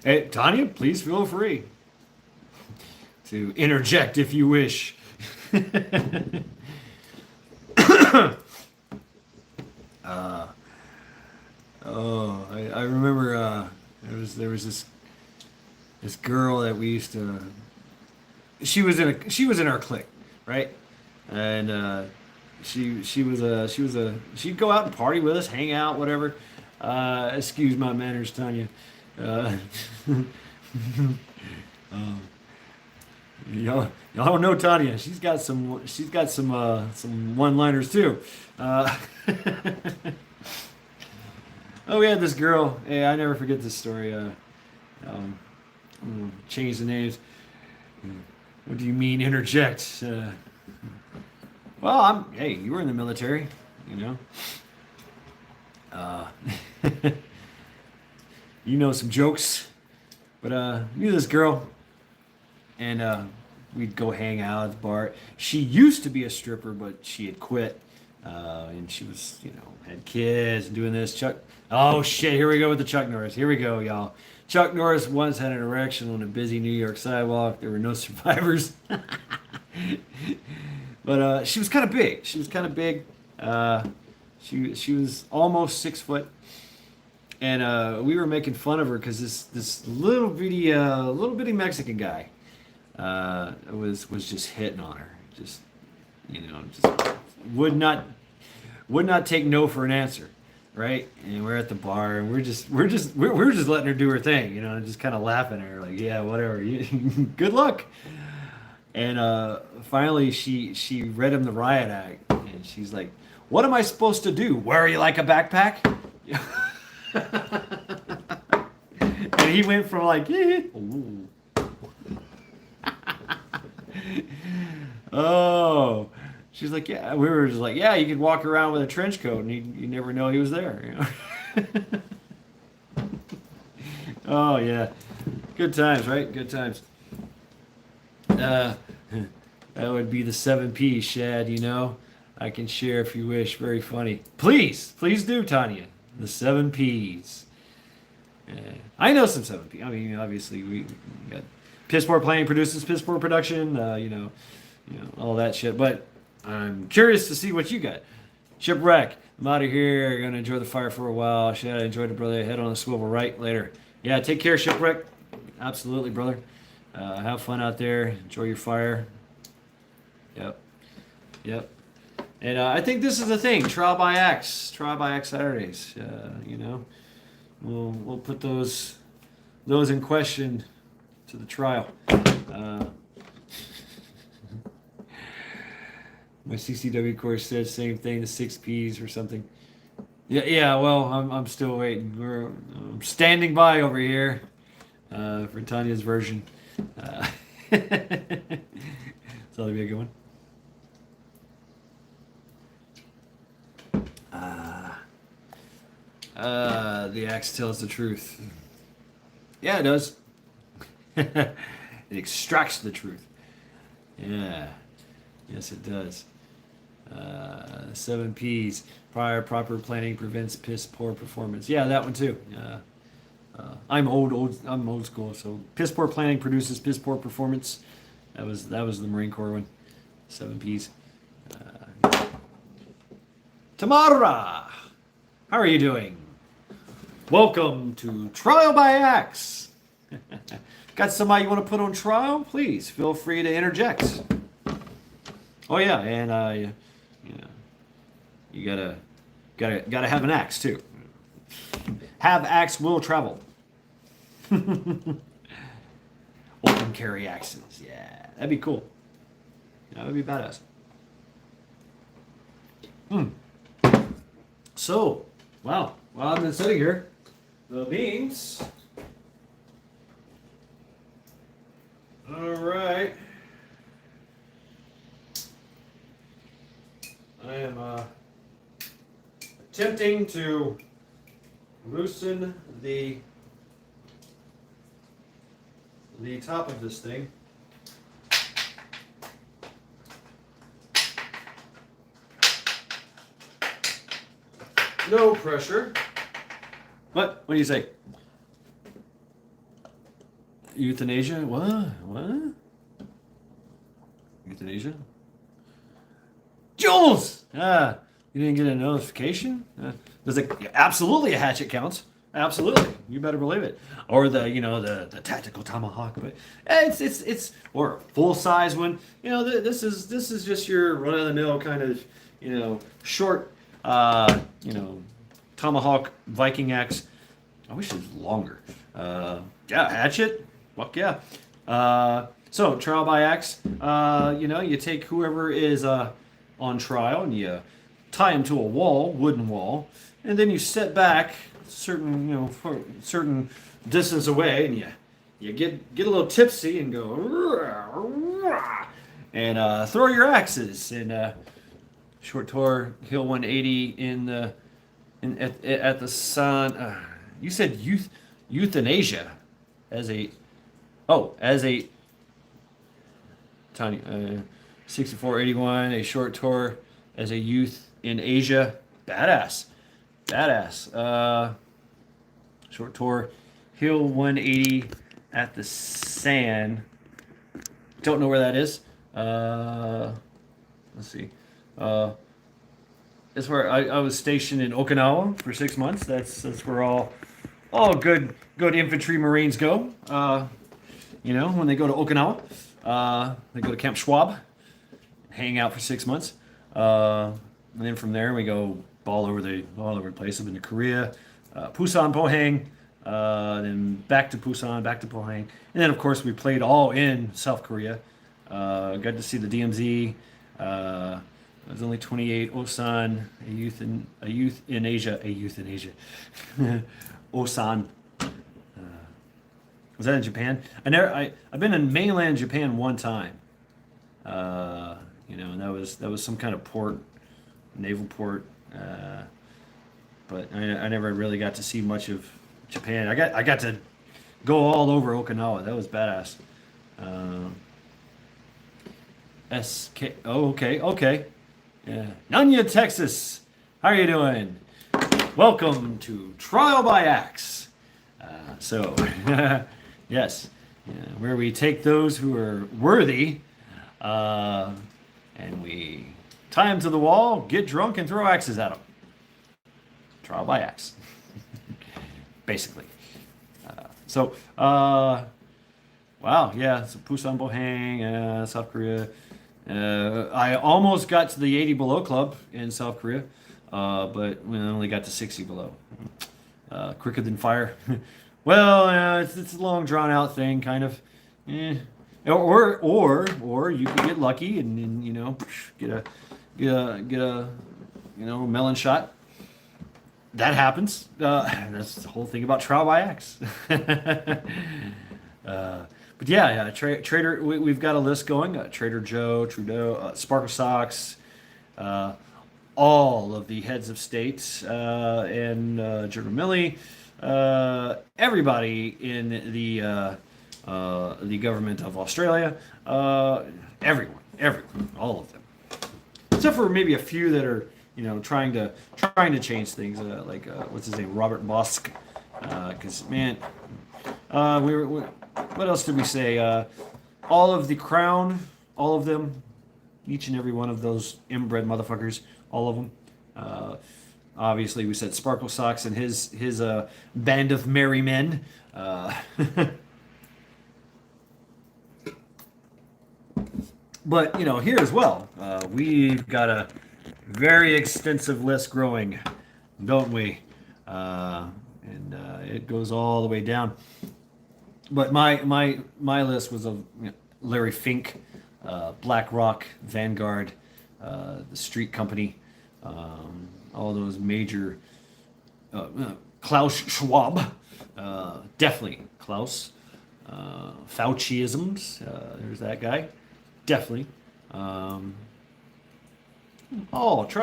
Hey, Tanya, please feel free to interject if you wish. I remember there was this girl that we used to. She was in our clique, right? And she'd go out and party with us, hang out, whatever. Excuse my manners, Tanya. Y'all don't know Tanya. She's got some one-liners too. We had this girl. Hey, I never forget this story. Change the names. What do you mean interject? Well, hey, you were in the military, you know some jokes, but knew this girl, and we'd go hang out at the bar. She used to be a stripper, but she had quit, and she was, had kids and doing this. Oh shit! Here we go with the Chuck Norris. Here we go, y'all. Chuck Norris once had an erection on a busy New York sidewalk. There were no survivors. But she was kind of big. She was almost 6 foot, and we were making fun of her because this little bitty Mexican guy was just hitting on her. Just would not take no for an answer. Right, and we're at the bar, and we're just letting her do her thing, and just kind of laughing at her, like, yeah, whatever, good luck. And finally, she read him the riot act, and she's like, "What am I supposed to do? Wear you like a backpack?" And he went from like, ooh. Oh, she's like, yeah. We were just like, yeah, you could walk around with a trench coat, and you never know he was there. Oh yeah, good times, right? Good times. Uh, that would be the 7P, Shad. I can share if you wish. Very funny. Please do, Tanya. The 7Ps. I know some 7P. I mean, obviously we got piss poor playing produces piss poor production. All that shit. But I'm curious to see what you got. Shipwreck. I'm out of here. Gonna enjoy the fire for a while. Shad, enjoyed it, brother. Head on the swivel right later. Yeah, take care, Shipwreck. Absolutely, brother. Have fun out there. Enjoy your fire. Yep. And I think this is the thing. Trial by axe Saturdays. We'll put those in question to the trial. My CCW course says same thing, the 6Ps or something. Yeah. Well, I'm still waiting. I'm standing by over here for Tanya's version. So that'll be a good one. The axe tells the truth. Yeah, it does. It extracts the truth. Yeah. Yes, it does. 7Ps. Proper planning prevents piss poor performance. Yeah, that one too. I'm old school. So piss poor planning produces piss poor performance. That was the Marine Corps one. 7Ps. Tamara, how are you doing? Welcome to Trial by Axe. Got somebody you want to put on trial? Please feel free to interject. Oh yeah, and you gotta have an axe too. Have axe will travel. Open carry axes, yeah, that'd be cool. That'd be badass. So, wow, while I've been sitting here, the beans. All right. I am attempting to loosen the top of this thing. No pressure. What? What do you say? Euthanasia? What? Euthanasia? Jules! You didn't get a notification? Absolutely a hatchet counts. Absolutely. You better believe it. Or the tactical tomahawk, but it's or a full size one. This is just your run of the mill kind of, short tomahawk Viking axe. I wish it was longer. Yeah, hatchet. Fuck yeah. So trial by axe. You take whoever is on trial and you tie him to a wooden wall, and then you set back certain distance away, and you get a little tipsy and go and throw your axes and short tour hill 180 at the sun. You said euthanasia as a tiny 6481, a short tour as a youth in Asia. Badass. Short tour hill 180 at the sand. Don't know where that is. Let's see. That's where I was stationed in Okinawa for 6 months. That's where all good infantry Marines go. When they go to Okinawa, they go to Camp Schwab, hang out for 6 months, and then from there we go all over the place. I've been to Korea, Busan, Pohang, then back to Busan, back to Pohang, and then of course we played all in South Korea. Got to see the DMZ. I was only 28. Osan, a youth in Asia. Osan. Was that in Japan? I've been in mainland Japan one time. And that was some kind of port, naval port. But I never really got to see much of Japan. I got to go all over Okinawa. That was badass. SK. Oh, okay. Yeah. Nanya, Texas. How are you doing? Welcome to Trial by Axe. So, yes, where we take those who are worthy, and we tie them to the wall, get drunk, and throw axes at them. Trial by axe, basically. Wow, yeah, so Busan Bohang, South Korea. I almost got to the 80 below club in South Korea, but we only got to 60 below. Quicker than fire. Well, it's a long drawn out thing, kind of. Or you could get lucky and get a melon shot. That happens. That's the whole thing about trial by axe. But yeah, Trader. We've got a list going. Trader Joe, Trudeau, Sparkle Socks, all of the heads of state, and General Milley, everybody in the government of Australia, everyone, all of them, except for maybe a few that are trying to change things, like what's his name, Robert Bosk, because man, what else did we say? All of the crown, all of them, each and every one of those inbred motherfuckers, all of them. Obviously, we said Sparkle Socks and his band of merry men. But here as well, we've got a very extensive list growing, don't we? And it goes all the way down. But my list was of Larry Fink, BlackRock, Vanguard, the Street Company, all those major, Klaus Schwab, definitely Klaus, Fauciisms, there's that guy, definitely. Trial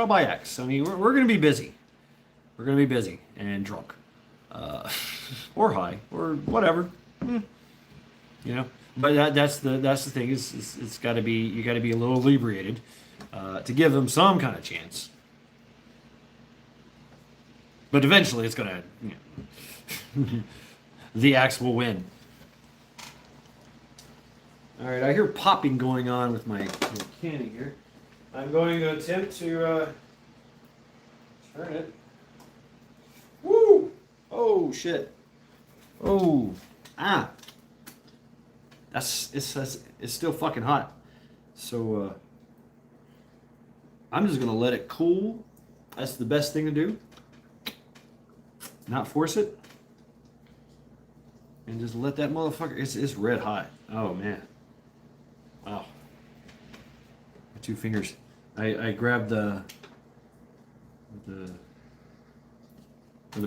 by X. I mean, we're going to be busy. We're going to be busy and drunk, or high, or whatever. But that's the thing is it's got to be, you got to be a little inebriated to give them some kind of chance. But eventually, it's gonna the axe will win. All right, I hear popping going on with my canning here. I'm going to attempt to turn it. Woo! Oh shit! Oh, it's still fucking hot. So I'm just gonna let it cool. That's the best thing to do. Not force it. And just let that motherfucker, it's red hot. Oh man. Wow. My two fingers. I grabbed the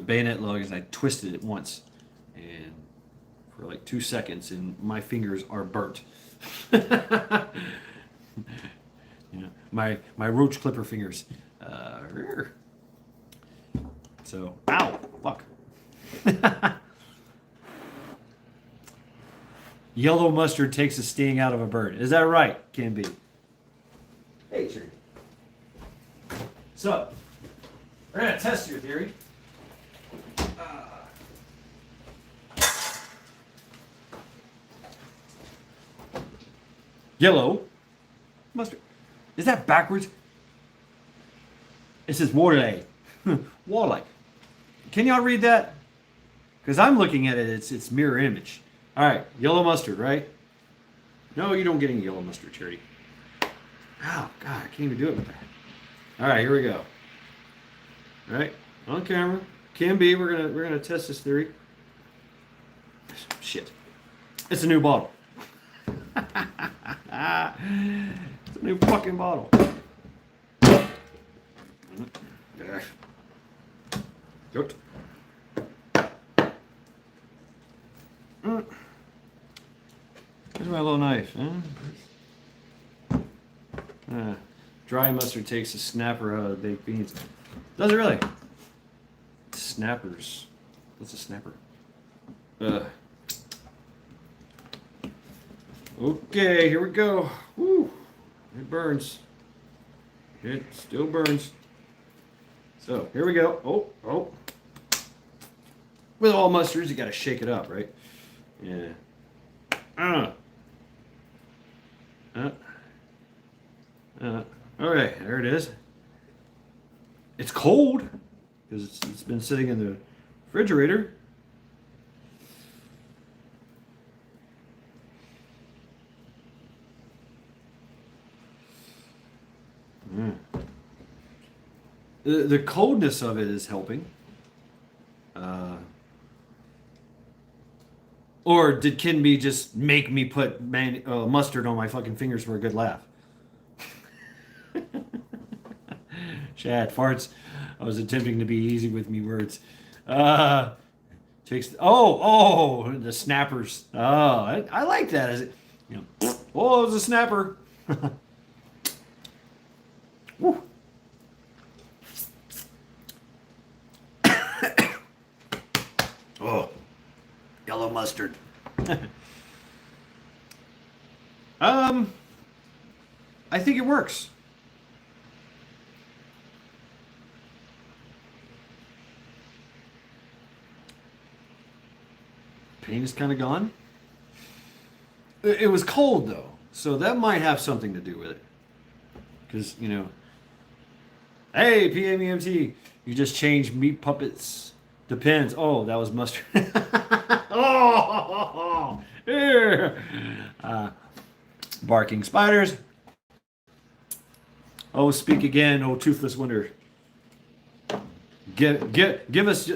bayonet lug and I twisted it once. And for like 2 seconds, and my fingers are burnt. My roach clipper fingers. So, ow, fuck. Yellow mustard takes the sting out of a bird. Is that right? Can be. Hey, sure. So, we're gonna test your theory. Yellow mustard. Is that backwards? It says Warley. Warley. Can y'all read that? Because I'm looking at it, it's mirror image. All right, yellow mustard, right? No, you don't get any yellow mustard, Charity. Oh, God, I can't even do it with that. All right, here we go. All right, on camera. Can be. We're gonna test this theory. Shit. It's a new bottle. It's a new fucking bottle. Good. Here's my little knife. Dry mustard takes a snapper out of baked beans. Does it really? Snappers. What's a snapper? Okay, here we go. Woo! It burns. It still burns. So here we go. Oh. With all mustards, you gotta shake it up, right? Yeah. All right, there it is. It's cold because it's been sitting in the refrigerator. The coldness of it is helping. Or did Kinby just make me put mustard on my fucking fingers for a good laugh? Chad, farts. I was attempting to be easy with me words. Takes. The snappers. Oh, I like that. As it, oh, it was a snapper. Woo. Oh, yellow mustard. I think it works. Pain is kind of gone. It was cold though, so that might have something to do with it. Because hey PMEMT, you just changed meat puppets. Depends. Oh, that was mustard. Oh, barking spiders. Oh, speak again, oh toothless wonder. Give us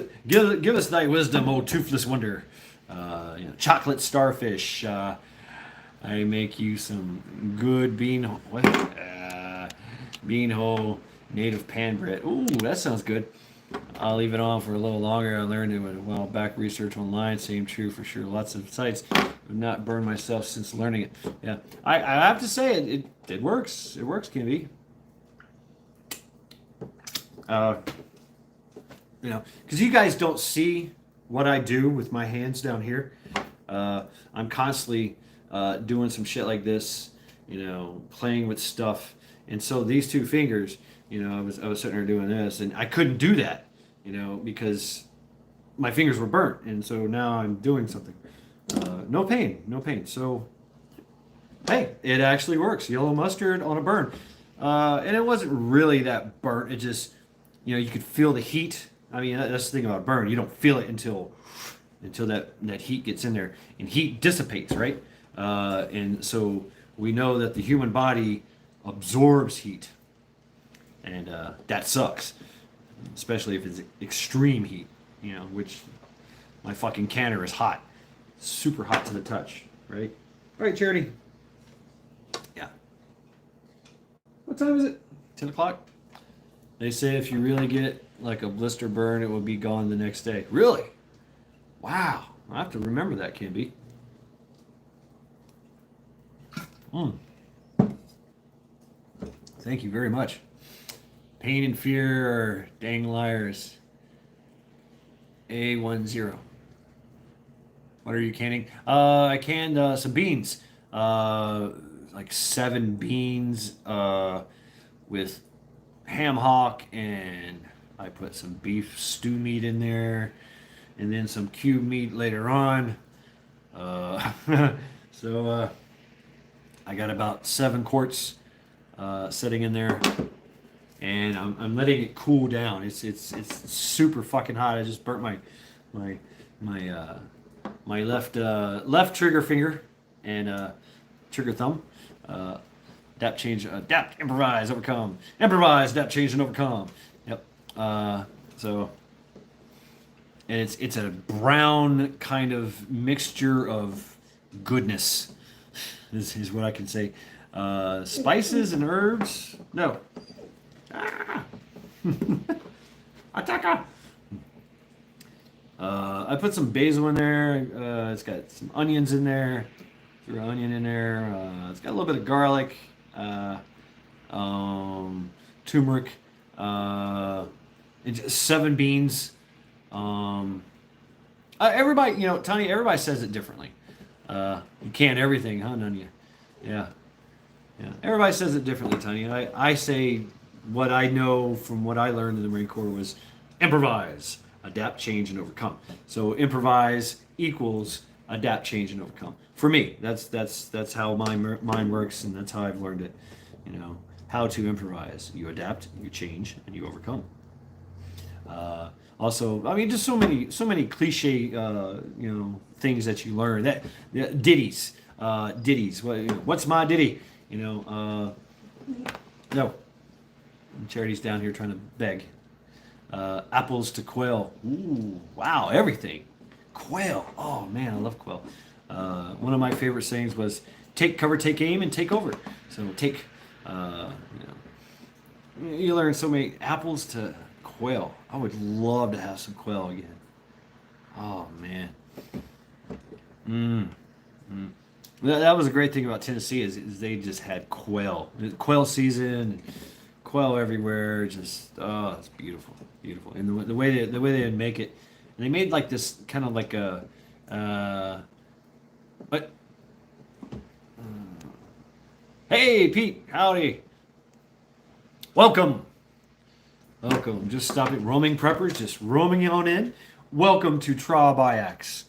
thy wisdom, oh toothless wonder. Chocolate starfish. I make you some good beanhole native pan bread. Ooh, that sounds good. I'll leave it on for a little longer. I learned it while back research online. Same true for sure. Lots of sites. I've not burned myself since learning it. Yeah, I have to say it works. It works, Kimby. Because you guys don't see what I do with my hands down here. I'm constantly doing some shit like this, playing with stuff. And so these two fingers, I was sitting there doing this, and I couldn't do that, because my fingers were burnt, and so now I'm doing something. No pain. So, hey, it actually works. Yellow mustard on a burn, and it wasn't really that burnt. It just, you could feel the heat. I mean, that's the thing about burn. You don't feel it until that heat gets in there, and heat dissipates, right? And so we know that the human body absorbs heat, and that sucks, especially if it's extreme heat, which my fucking canner is hot, super hot to the touch, right? All right, Charity. Yeah. What time is it? 10 o'clock? They say if you really get like a blister burn, it will be gone the next day. Really? Wow. I have to remember that, Kimby. Thank you very much. Pain and fear are dang liars. A10. What are you canning? I canned some beans. Like 7 beans with ham hock, and I put some beef stew meat in there, and then some cube meat later on. So I got about 7 quarts sitting in there, and I'm letting it cool down. It's super fucking hot. I just burnt my left trigger finger and trigger thumb. Adapt, change, adapt, improvise, overcome. Improvise, adapt, change, and overcome. Yep. So, and it's a brown kind of mixture of goodness. is what I can say. Spices and herbs? No. Ah. Attacker! I put some basil in there. It's got some onions in there. Threw an onion in there. It's got a little bit of garlic, turmeric, and 7 beans. Everybody, Tony, everybody says it differently. You can't everything, huh, none of you? Yeah. Yeah. Everybody says it differently, Tony. I say what I know from what I learned in the Marine Corps was improvise, adapt, change, and overcome. So improvise equals adapt, change, and overcome. For me, that's how my mind works, and that's how I've learned it. How to improvise. You adapt, you change, and you overcome. Also, I mean, just so many cliche, things that you learn. Ditties. What's my ditty? No. Charity's down here trying to beg. Apples to quail. Ooh, wow, everything. Quail. Oh man, I love quail. One of my favorite sayings was take cover, take aim, and take over. So take, you learn so many apples to quail. I would love to have some quail again. Oh man. That was a great thing about Tennessee is they just had quail. Quail season, quail everywhere. Just it's beautiful, beautiful. And the way they would make it, and they made like this kind of like a, but. Hey Pete, howdy. Welcome. Just stop it. Roaming preppers, just roaming on in. Welcome to Tra-Biax.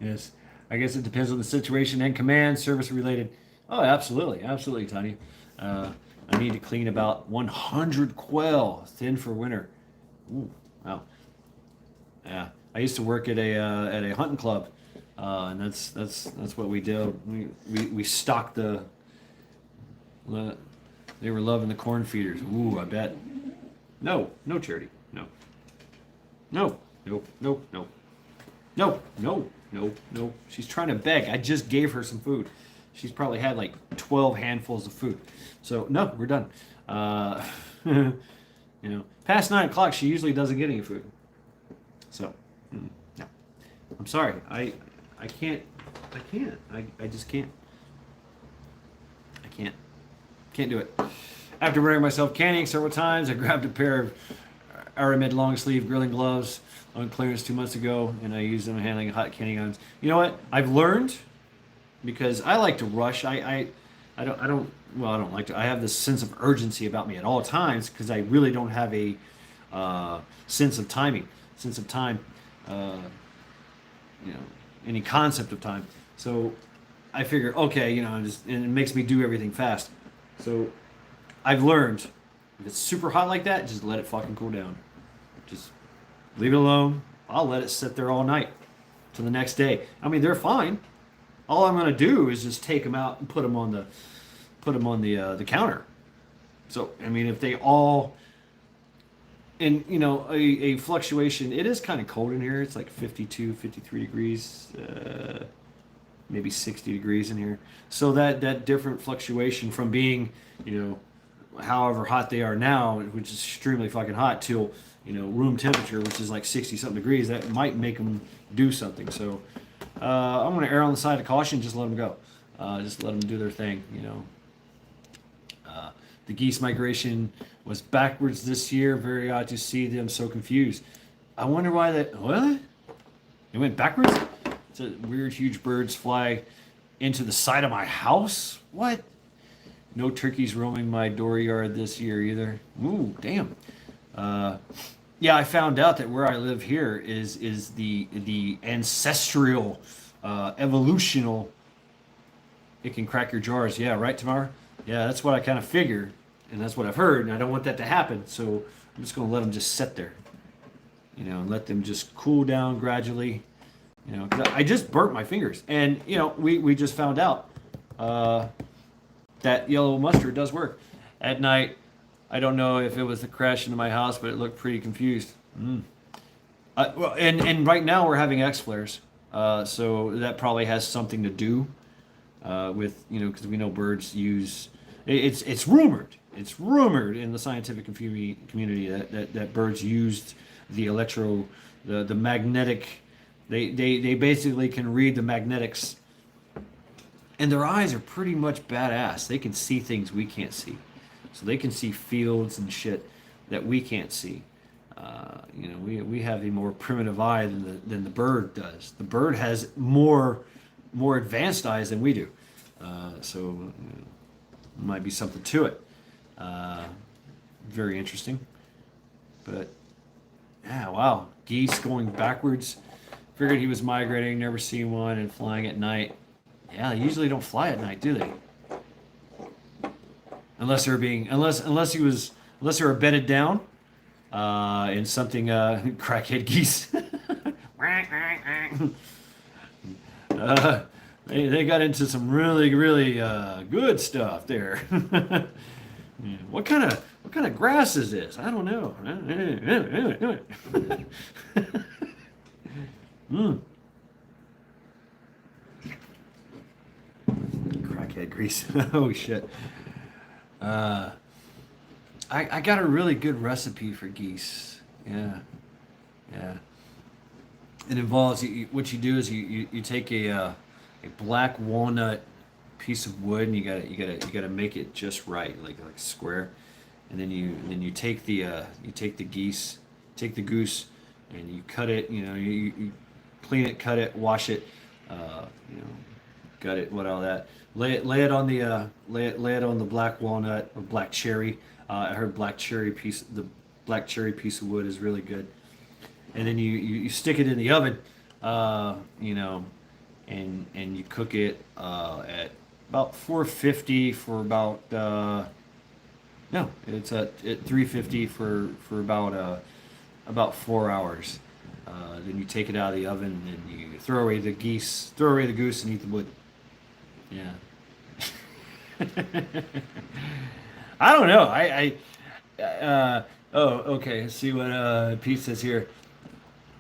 Yes, I guess it depends on the situation and command, service related. Oh, absolutely, Tony. I need to clean about 100 quail, thin for winter. Ooh, wow. Yeah, I used to work at a hunting club, and that's what we did. We stocked the. They were loving the corn feeders. Ooh, I bet. No, Charity. No. She's trying to beg. I just gave her some food. She's probably had like 12 handfuls of food. So no, we're done. Past 9 o'clock, she usually doesn't get any food. So, no. I'm sorry. I can't. I just can't. I can't. Can't do it. After wearing myself canning several times, I grabbed a pair of Aramid long sleeve grilling gloves on clearance 2 months ago, and I used them handling hot canning items. You know what? I've learned, because I like to rush. I don't like to. I have this sense of urgency about me at all times because I really don't have a sense of time, any concept of time. So I figure, okay, and it makes me do everything fast. So I've learned, if it's super hot like that, just let it fucking cool down. Just leave it alone. I'll let it sit there all night till the next day. I mean, they're fine. All I'm gonna do is just take them out and put them on the counter. So I mean, if they all, and a fluctuation. It is kind of cold in here. It's like 52, 53 degrees. Maybe 60 degrees in here. So that different fluctuation from being, however hot they are now, which is extremely fucking hot, till, room temperature, which is like 60 something degrees, that might make them do something. So I'm going to err on the side of caution, just let them go. Just let them do their thing, The geese migration was backwards this year. Very odd to see them so confused. I wonder why that, what? It went backwards? It's a weird, huge birds fly into the side of my house? What? No turkeys roaming my dooryard this year either. Ooh, damn. Yeah, I found out that where I live here is the ancestral, evolutional. It can crack your jars. Yeah, right, Tamara? Yeah, that's what I kind of figured, and that's what I've heard, and I don't want that to happen. So I'm just going to let them just sit there, and let them just cool down gradually. 'Cause I just burnt my fingers, and we just found out that yellow mustard does work at night. I don't know if it was the crash into my house, but it looked pretty confused. Well, and right now we're having X flares. So that probably has something to do with, because we know birds use. It's rumored. It's rumored in the scientific community that birds used the the magnetic. They basically can read the magnetics, and their eyes are pretty much badass. They can see things we can't see, so they can see fields and shit that we can't see. We have a more primitive eye than the bird does. The bird has more advanced eyes than we do. So might be something to it. Very interesting. But yeah, wow, geese going backwards. Figured he was migrating, never seen one, and flying at night. Yeah, they usually don't fly at night, do they? Unless they were bedded down in something crackhead geese. They got into some really really good stuff there. Yeah. What kind of grass is this? I don't know. mm. Crackhead grease. Oh shit. I got a really good recipe for geese. Yeah, yeah. It involves what you do is you take a black walnut piece of wood, and you gotta make it just right, like square, and then you take the goose, and you cut it. You clean it, cut it, wash it, gut it, what all that. Lay it on the black walnut or black cherry. I heard the black cherry piece of wood is really good. And then you stick it in the oven, and you cook it at about 450 for about no, it's at 350 for about 4 hours. Then you take it out of the oven and you throw away the goose, and eat the wood. Yeah. I don't know. Oh, okay. See what Pete says here.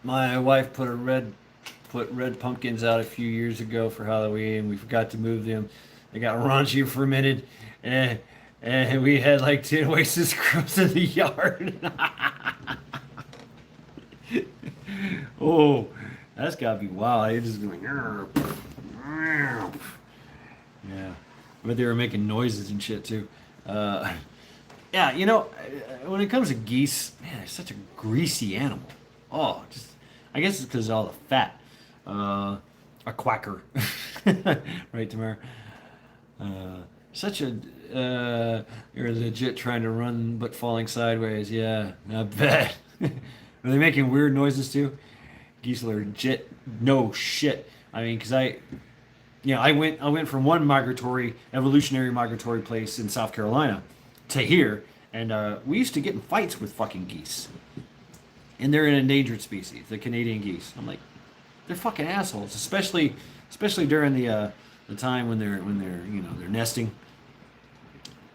My wife put red pumpkins out a few years ago for Halloween. We forgot to move them. They got raunchy for a minute, and we had like 10 Oasis crows in the yard. Oh, that's gotta be wild. They just be like, yeah. But they were making noises and shit too. Yeah, when it comes to geese, man, they're such a greasy animal. Oh, I guess it's because of all the fat. A quacker, right, Tamara? Such a you're legit trying to run but falling sideways. Yeah, not bad. Are they making weird noises too? Geese are legit. No shit. I mean, because I went from one evolutionary migratory place in South Carolina to here, and we used to get in fights with fucking geese. And they're an endangered species, the Canadian geese. I'm like, they're fucking assholes, especially during the time when they're nesting.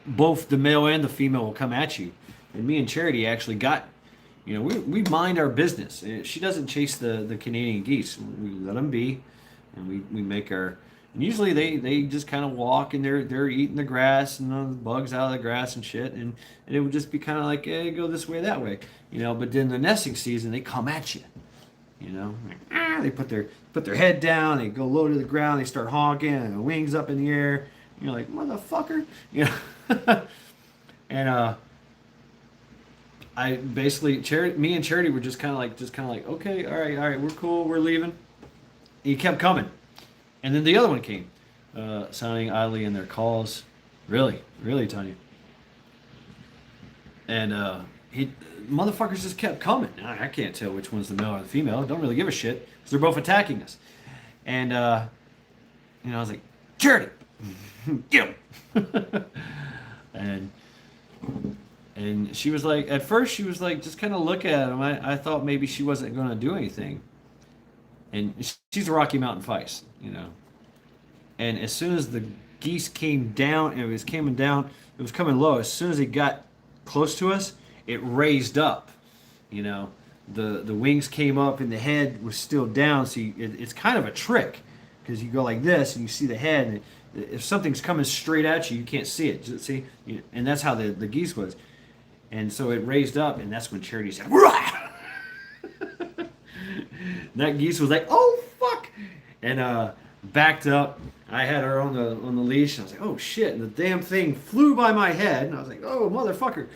Both the male and the female will come at you, and me and Charity actually got, we mind our business. She doesn't chase the Canadian geese. We let them be, and we make our. And usually they just kind of walk, and they're eating the grass and the bugs out of the grass and shit, and it would just be kind of like, hey, go this way, that way, But then the nesting season, they come at you, they put their head down, they go low to the ground, they start honking, and the wings up in the air. You're like, motherfucker, and I basically me and Charity were just kind of like, okay, all right, we're cool, we're leaving. He kept coming. And then the other one came, sounding oddly in their calls. Really, really, Tanya. And motherfuckers just kept coming. I can't tell which one's the male or the female. Don't really give a shit, because they're both attacking us. And, I was like, Charity, get him. And she was like, at first she was like, just kind of look at him. I thought maybe she wasn't going to do anything. And she's a Rocky Mountain Feist, And as soon as the geese came down, it was coming low. As soon as it got close to us, it raised up, the wings came up and the head was still down. So it's kind of a trick because you go like this and you see the head. And if something's coming straight at you, you can't see it. See, and that's how the geese was. And so it raised up, and that's when Charity said, "Rah!" That geese was like, "Oh fuck!" and backed up. I had her on the leash, and I was like, "Oh shit!" And the damn thing flew by my head, and I was like, "Oh motherfucker!"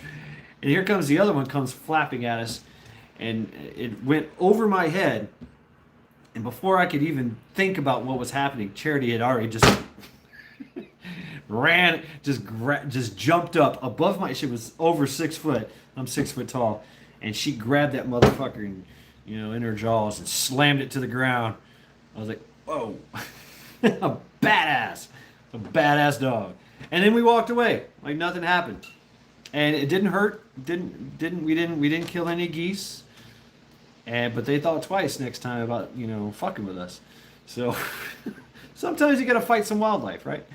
And here comes the other one, comes flapping at us, and it went over my head. And before I could even think about what was happening, Charity had already just ran, just jumped up above my. She was over 6 foot. I'm 6 foot tall, and she grabbed that motherfucker and in her jaws and slammed it to the ground. I was like, "Whoa, a badass dog." And then we walked away like nothing happened, and it didn't hurt. We didn't kill any geese. But they thought twice next time about fucking with us. So sometimes you gotta fight some wildlife, right?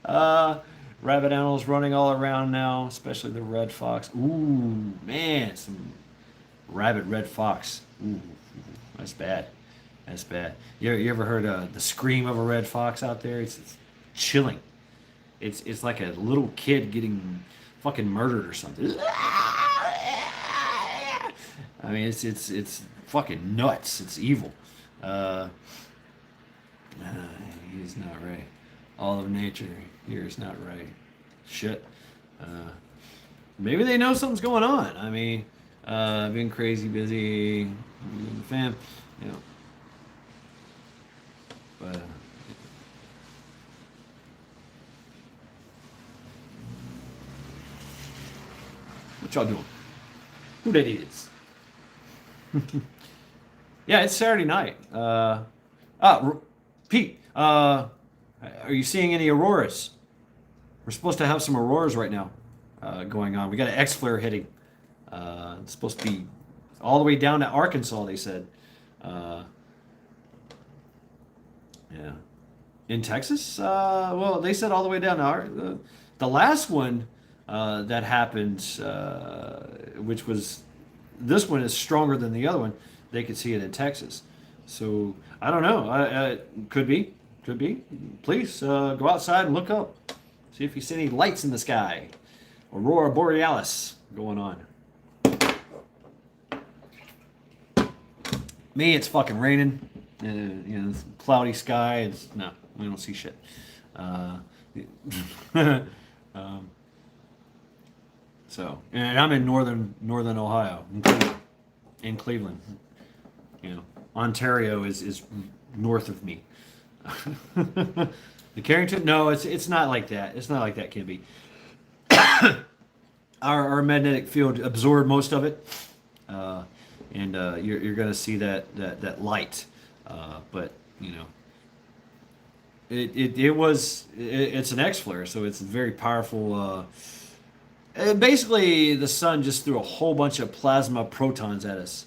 Rabbit animals running all around now, especially the red fox. Ooh, man, some rabid red fox. Ooh, that's bad. That's bad. You ever heard the scream of a red fox out there? It's chilling. It's like a little kid getting fucking murdered or something. I mean, it's fucking nuts. It's evil. He's not right. All of nature here is not right. Shit. Maybe they know something's going on. I mean, been crazy busy, fam, But what y'all doing? Who that is? Yeah, it's Saturday night. Pete, are you seeing any auroras? We're supposed to have some auroras right now going on. We got an X flare hitting. It's supposed to be all the way down to Arkansas, they said. Yeah. In Texas? Well, they said all the way down to the last one that happened, which was, this one is stronger than the other one. They could see it in Texas. So I don't know. Could be. Please go outside and look up. See if you see any lights in the sky. Aurora Borealis going on. Me, it's fucking raining. It's cloudy sky. No, we don't see shit. So, and I'm in northern Ohio, in Cleveland. Ontario is north of me. The Carrington? No, it's not like that. It's not like that, Kimby. Our magnetic field absorbed most of it, and you're going to see that light. But it's an X flare, so it's very powerful. Basically, the sun just threw a whole bunch of plasma protons at us.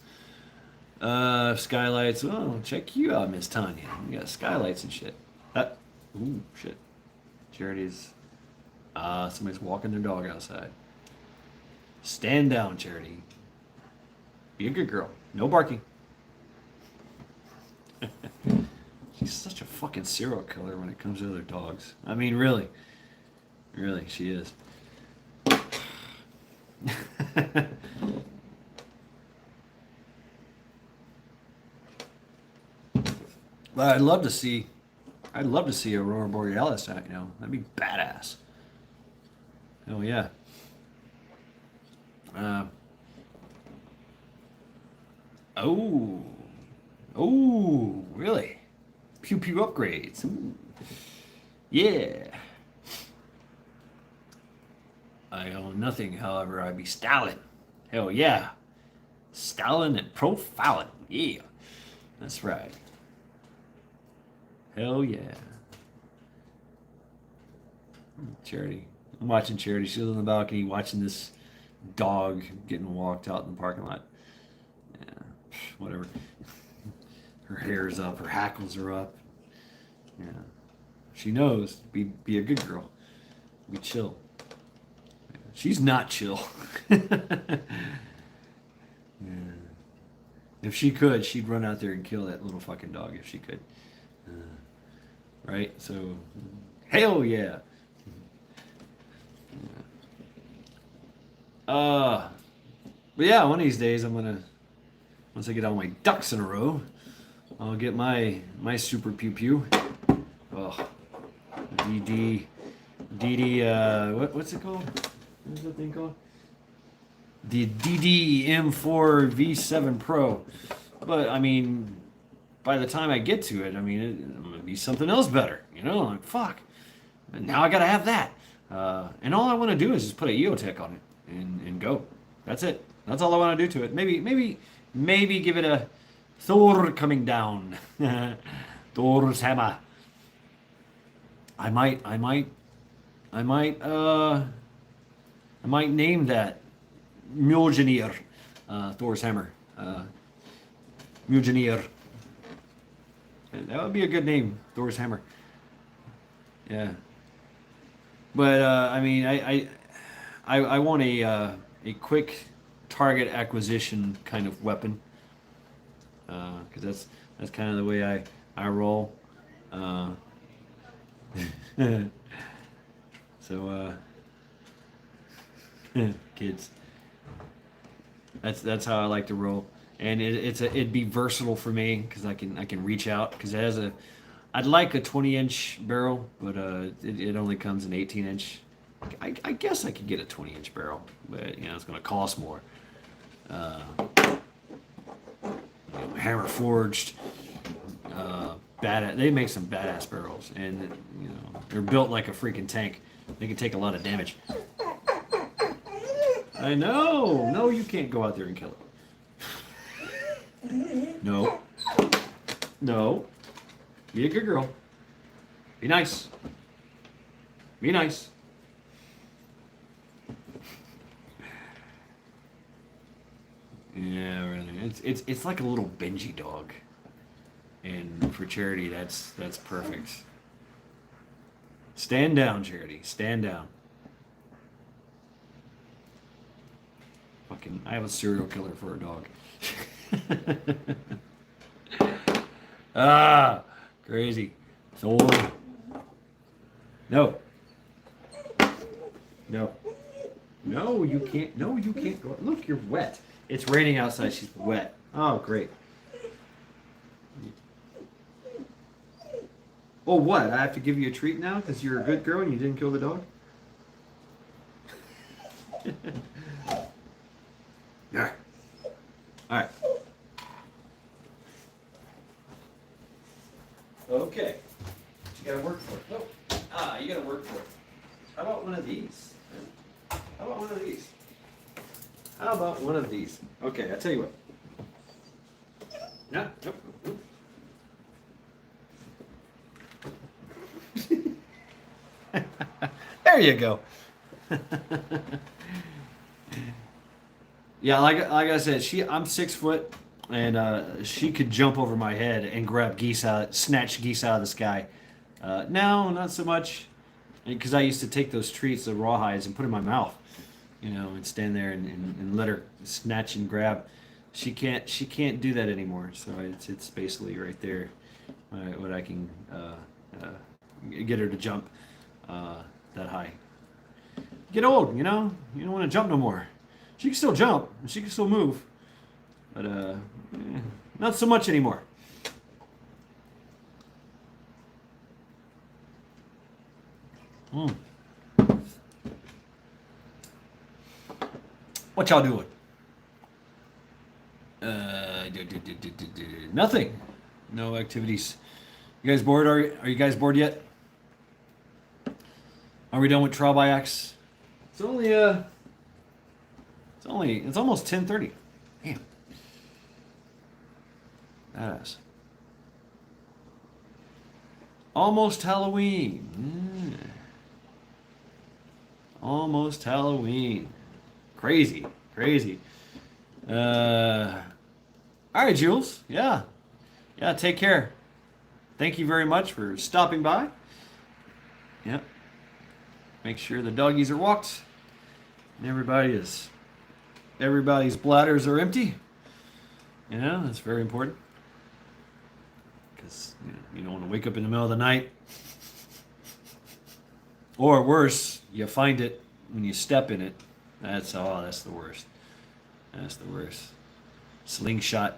Skylights. Oh, check you out, Miss Tanya. You got skylights and shit. Ooh, shit. Charity's. Somebody's walking their dog outside. Stand down, Charity. Be a good girl. No barking. She's such a fucking serial killer when it comes to other dogs. I mean, really. Really, she is. But I'd love to see Aurora Borealis. That'd be badass. Oh yeah. Oh, really? Pew pew upgrades. Ooh. Yeah. I own nothing, however, I be styling. Hell yeah. Styling and profiling. Yeah. That's right. Hell yeah. Charity. I'm watching Charity. She's on the balcony watching this dog getting walked out in the parking lot. Yeah. Whatever. Her hair's up. Her hackles are up. Yeah. She knows. Be a good girl. Be chill. She's not chill. Yeah. If she could, she'd run out there and kill that little fucking dog if she could. Right? So, hell yeah. But yeah, one of these days I'm gonna, once I get all my ducks in a row, I'll get my super pew pew. Oh, what's it called? What's that thing called? The DD-M4 V7 Pro. But I mean, by the time I get to it, I mean, it's gonna be something else better. You know, like fuck. And now I gotta have that. And all I want to do is just put a EOTech on it and go. That's it. That's all I want to do to it. Maybe give it a Thor coming down. Thor's hammer. I might name that Mjolnir, Thor's hammer. Mjolnir. That would be a good name, Thor's hammer. Yeah. But I mean, I want a quick target acquisition kind of weapon, because that's kind of the way I roll. So kids, that's how I like to roll, and it'd be versatile for me because I can reach out because it has I'd like a 20-inch barrel, but it only comes in 18-inch. I guess I could get a 20-inch barrel, but you know it's going to cost more. Hammer forged, they make some badass barrels, and you know they're built like a freaking tank. They can take a lot of damage. I know. No, you can't go out there and kill it. No. No. Be a good girl. Be nice. Be nice. Yeah, really. It's like a little Benji dog. And for Charity, that's perfect. Stand down, Charity. Stand down. Fucking, I have a serial killer for a dog. Ah, crazy. Thor. No. No. No, you can't. No, you can't go. Look, you're wet. It's raining outside. She's wet. Oh, great. Oh, what? I have to give you a treat now because you're a good girl and you didn't kill the dog? All right. All right. Okay. You gotta work for it. Oh. You gotta work for it. How about one of these? How about one of these? How about one of these? Okay, I'll tell you what. No, nope. There you go. Yeah, like I said, I'm 6 foot, and she could jump over my head and grab snatch geese out of the sky. Now, not so much, because I used to take those treats, the rawhides, and put in my mouth, you know, and stand there and let her snatch and grab. She can't do that anymore. So it's basically right there, what I can get her to jump that high. Get old, you know. You don't want to jump no more. She can still jump. She can still move, but not so much anymore. What y'all doing? Nothing. No activities. You guys bored? Are you guys bored yet? Are we done with trial by axe? It's almost 10:30. Damn. Badass. Almost Halloween. Almost Halloween. Crazy. All right, Jules. Yeah, take care. Thank you very much for stopping by. Yep. Make sure the doggies are walked and everybody's bladders are empty. You know, that's very important. Because you don't want to wake up in the middle of the night. Or worse, you find it when you step in it. That's the worst. That's the worst. Slingshot.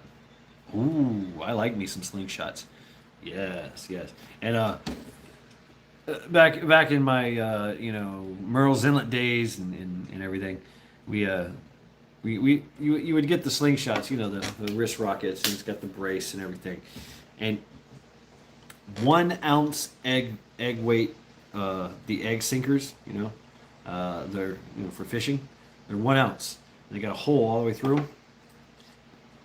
Ooh, I like me some slingshots. Yes, yes. And back in my Merle's Inlet days and everything, we you would get the slingshots, the wrist rockets, and it's got the brace and everything, and 1 ounce egg weight, the egg sinkers, they're for fishing, they're 1 ounce. They got a hole all the way through.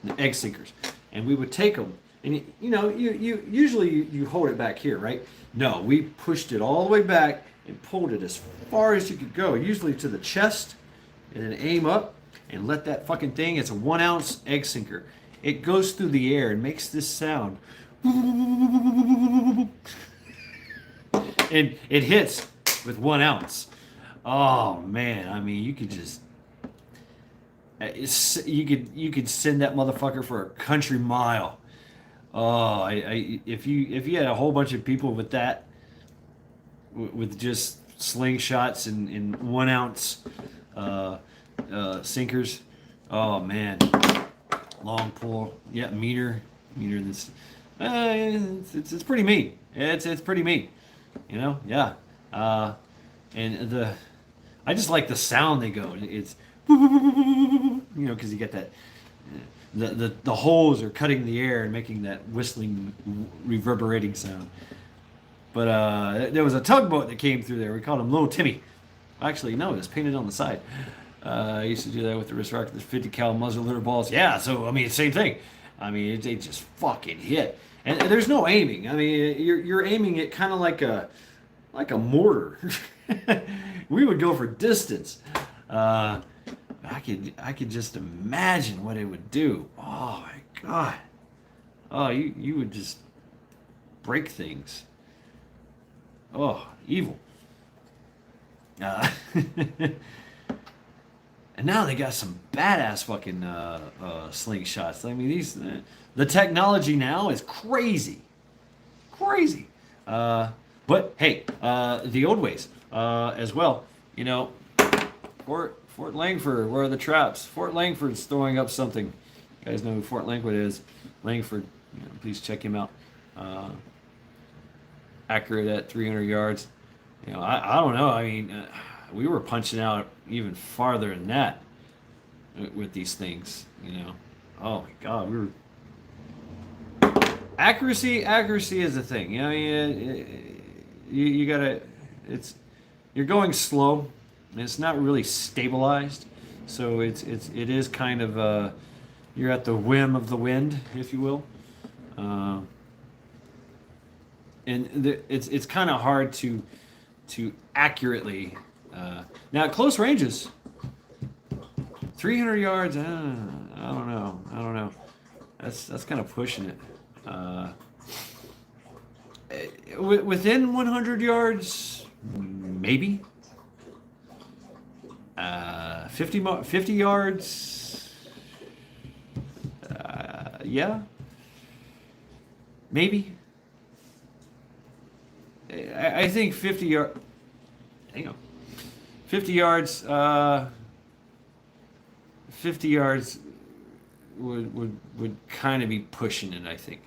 The egg sinkers, and we would take them, and you usually you hold it back here, right? No, we pushed it all the way back and pulled it as far as you could go, usually to the chest, and then aim up and let that fucking thing. It's a 1 ounce egg sinker. It goes through the air and makes this sound, and it hits with 1 ounce. Oh man, I mean, you could just. You could send that motherfucker for a country mile. Oh, if you had a whole bunch of people with that, with just slingshots and 1 ounce sinkers. Oh man, long pull. Yeah, meter. This. It's pretty mean. It's pretty mean. Yeah. And I just like the sound they go. It's because you get that the holes are cutting the air and making that whistling, reverberating sound. But there was a tugboat that came through there. We called him Little Timmy. Actually, no, it was painted on the side. I used to do that with the wrist rocket. There's 50 cal muzzle loader balls. Yeah, so I mean, same thing. I mean, they just fucking hit, and there's no aiming. I mean, you're aiming it kind of like a mortar. We would go for distance. I could just imagine what it would do. Oh my god. Oh, you would just break things. Oh, evil. And now they got some badass fucking slingshots. I mean, the technology now is crazy, crazy. But hey, the old ways as well. Fort Langford, where are the traps? Fort Langford's throwing up something. You guys know who Fort Langford is. Langford, please check him out. Accurate at 300 yards. I don't know. I mean, we were punching out even farther than that with these things. Oh my God, we were accuracy is a thing. You gotta. You're going slow. And it's not really stabilized, so it is kind of you're at the whim of the wind, if you will, and it's kind of hard to accurately now at close ranges. 300 yards, I don't know. That's kind of pushing it. Within 100 yards, maybe. 50 yards. Yeah. Maybe. I think 50 yards. Hang on. 50 yards. 50 yards would kind of be pushing it. I think.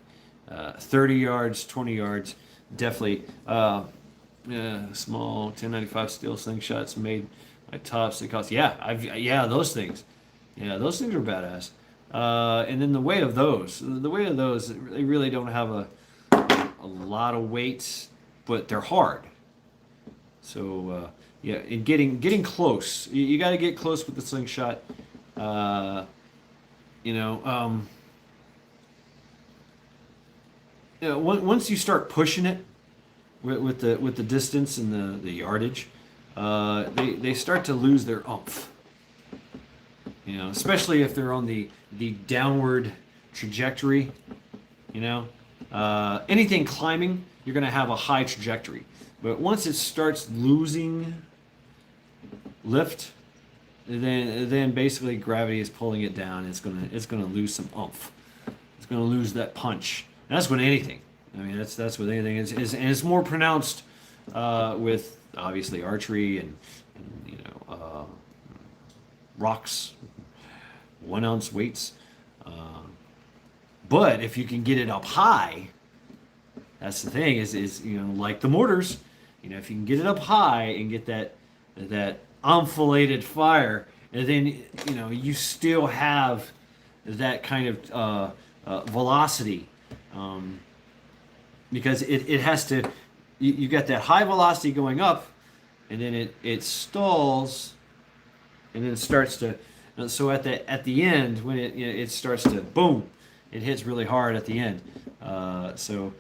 30 yards, 20 yards, definitely. Small 1095 steel slingshots made. My tops, they cost. Those things. Yeah, those things are badass. And then the weight of those, they really don't have a lot of weight, but they're hard. So and getting close. You got to get close with the slingshot. Once you start pushing it with the distance and the yardage. They start to lose their oomph, especially if they're on the downward trajectory. Anything climbing, you're going to have a high trajectory, but once it starts losing lift, then basically gravity is pulling it down. It's gonna lose some oomph. it's going to lose that punch. And that's with anything. I mean, that's with anything. And it's more pronounced with obviously archery and rocks, 1 ounce weights. But if you can get it up high, that's the thing. Is like the mortars. If you can get it up high and get that enfiladed fire, and then you still have that kind of velocity, because it has to. You got that high velocity going up, and then it stalls, and then it starts to. So at the end when it starts to boom, it hits really hard at the end. So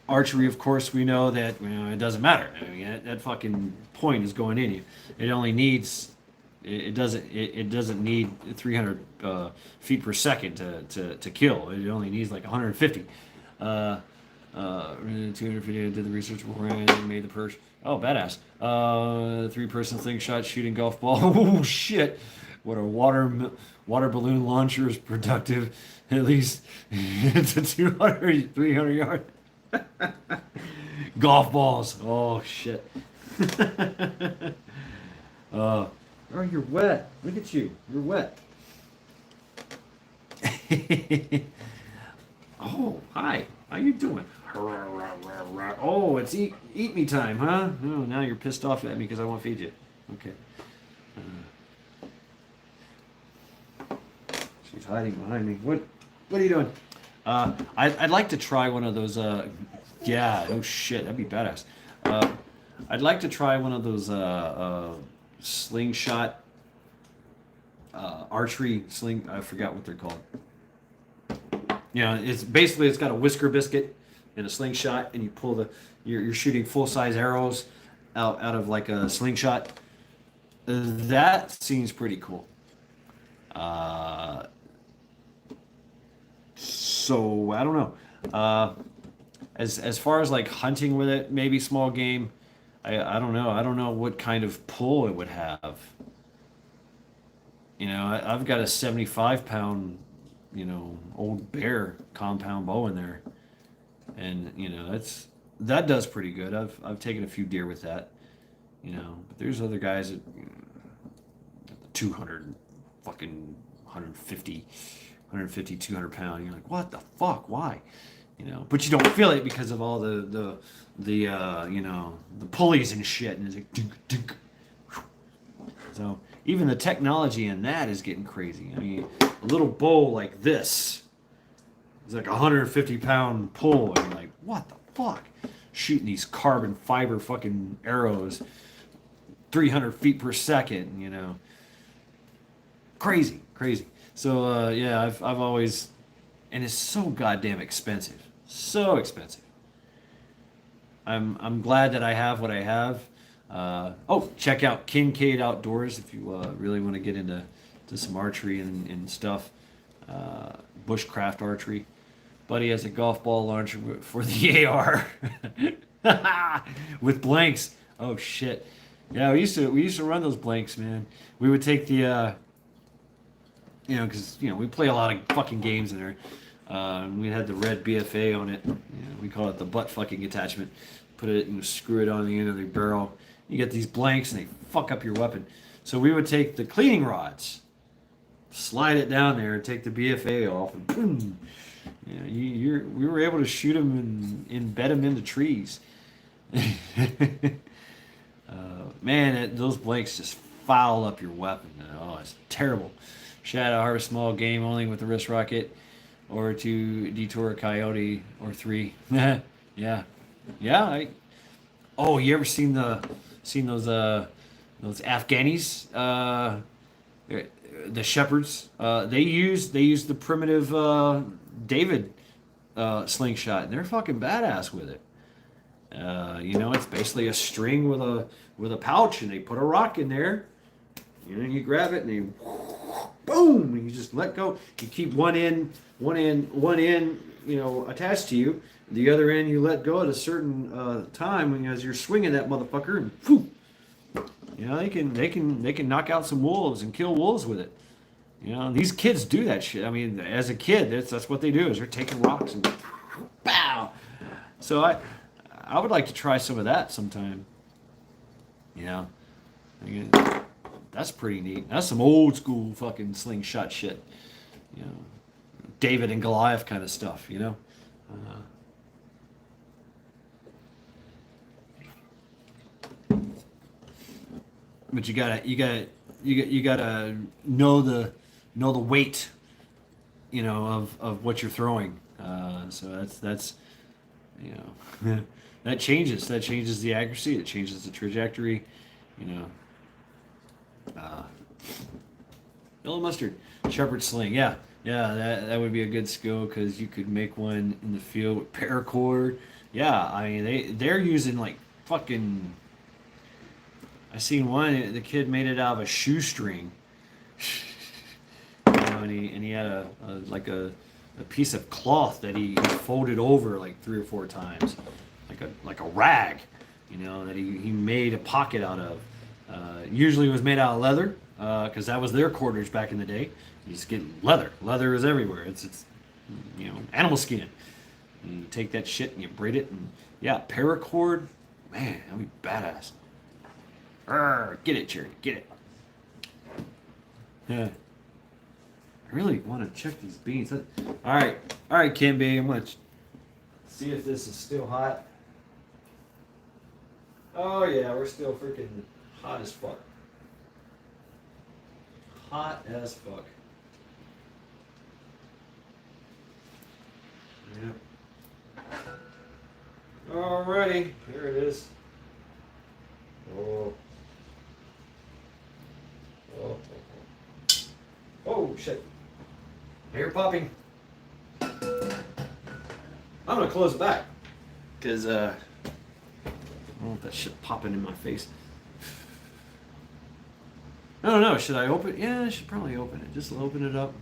archery, of course, we know that it doesn't matter. I mean, that fucking point is going in you. It only needs. It doesn't need 300 feet per second to kill. It only needs like 150. 250 did the research beforehand and made the purge. Oh, badass. 3-person slingshot shooting golf ball. Oh, shit. What a water balloon launcher is productive at least to 200, 300 yards. Golf balls. Oh, shit. Oh, you're wet. Look at you. You're wet. Oh, hi. How you doing? Oh, it's eat me time, huh? Oh, now you're pissed off at me because I won't feed you. Okay. She's hiding behind me. What are you doing? I'd like to try one of those. Yeah. Oh shit, that'd be badass. I'd like to try one of those slingshot archery sling. I forgot what they're called. It's got a whisker biscuit and a slingshot, and you pull you're shooting full size arrows out of like a slingshot. That seems pretty cool. So I don't know. As far as like hunting with it, maybe small game. I don't know. I don't know what kind of pull it would have. I've got a 75-pound, old bear compound bow in there, and that does pretty good. I've taken a few deer with that, but there's other guys that 200 fucking 150 200 pound. You're like, what the fuck, why? But you don't feel it because of all the pulleys and shit, and it's like dink, dink. So even the technology in that is getting crazy. I mean, a little bow like this is like a 150-pound pull, and you're like, what the fuck? Shooting these carbon fiber fucking arrows 300 feet per second, Crazy. So I've always, and it's so goddamn expensive. So expensive. I'm glad that I have what I have. Check out Kincaid Outdoors if you really want to get into some archery and stuff. Bushcraft archery. Buddy has a golf ball launcher for the AR with blanks. Oh shit! Yeah, we used to run those blanks, man. We would take the because we play a lot of fucking games in there. We had the red BFA on it. We call it the butt fucking attachment. Put it and screw it on the end of the barrel. You get these blanks and they fuck up your weapon. So we would take the cleaning rods, slide it down there, and take the BFA off, and boom. We were able to shoot them and embed them into trees. Man, those blanks just foul up your weapon. Oh, it's terrible. Shadow harvest small game only with the wrist rocket, or to detour a coyote or 3. Yeah. You ever seen those Afghanis? The shepherds. They use the primitive David slingshot, and they're fucking badass with it. It's basically a string with a pouch, and they put a rock in there. You grab it, and you boom, and you just let go. You keep one end, attached to you. The other end you let go at a certain time as you're swinging that motherfucker, and poof. They can knock out some wolves and kill wolves with it. You know, these kids do that shit. I mean, as a kid, that's what they do is they're taking rocks and pow. So I would like to try some of that sometime. You know, again, that's pretty neat. That's some old school fucking slingshot shit. You know, David and Goliath kind of stuff. You know. But you gotta know the weight, you know, of what you're throwing. So that's you know that changes the accuracy, it changes the trajectory, you know. Yellow mustard, shepherd sling, yeah, that would be a good skill because you could make one in the field with paracord. Yeah, I mean they're using like fucking. I seen one. The kid made it out of a shoestring. You know, and he had a piece of cloth that he folded over like 3 or 4 times, like a rag, you know, that he made a pocket out of. Usually it was made out of leather, because that was their cordage back in the day. You just get leather. Leather is everywhere. It's you know, animal skin. And you take that shit and you braid it, and yeah, paracord, man, that'd be badass. Get it, Jerry, get it. Yeah. I really want to check these beans. All right, Kim B. I'm gonna see if this is still hot. Oh yeah, we're still freaking hot as fuck. Hot as fuck. Yep. Alrighty, here it is. Oh. Oh. Oh shit. Hair popping. I'm gonna close it back. Cause I don't want that shit popping in my face. I don't know, should I open it? Yeah, I should probably open it. Just open it up.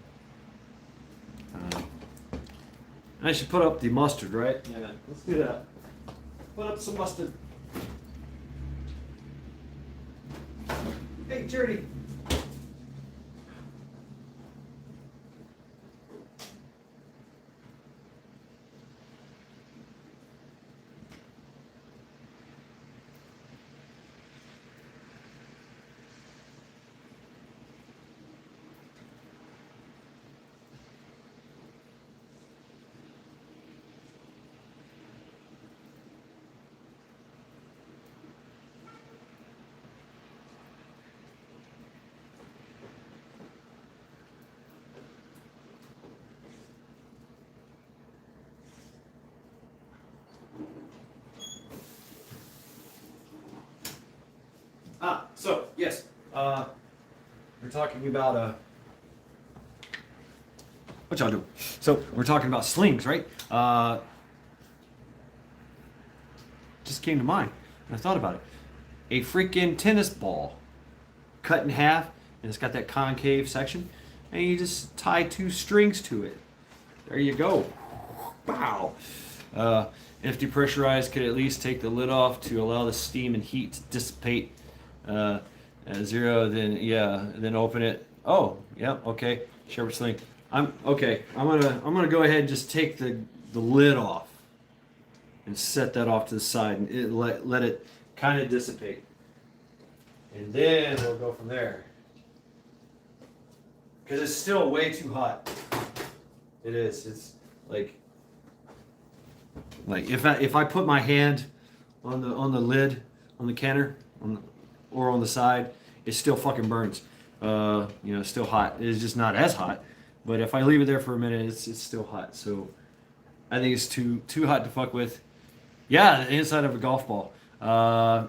I should put up the mustard, right? Yeah, let's do that. Put up some mustard. Hey, Jerry. So yes, we're talking about what y'all doing? So we're talking about slings, right? Just came to mind, and I thought about it. A freaking tennis ball, cut in half, and it's got that concave section, and you just tie 2 strings to it. There you go. Wow. If depressurized, could at least take the lid off to allow the steam and heat to dissipate. At 0, then open it. Oh, yeah, okay. Shepherd sling. I'm gonna go ahead and just take the lid off and set that off to the side and let it kind of dissipate, and then we'll go from there. Because it's still way too hot. It is. It's like if I put my hand on the lid on the canner or on the side, it still fucking burns. You know, it's still hot. It's just not as hot. But if I leave it there for a minute, it's still hot. So I think it's too hot to fuck with. Yeah, the inside of a golf ball. Yeah,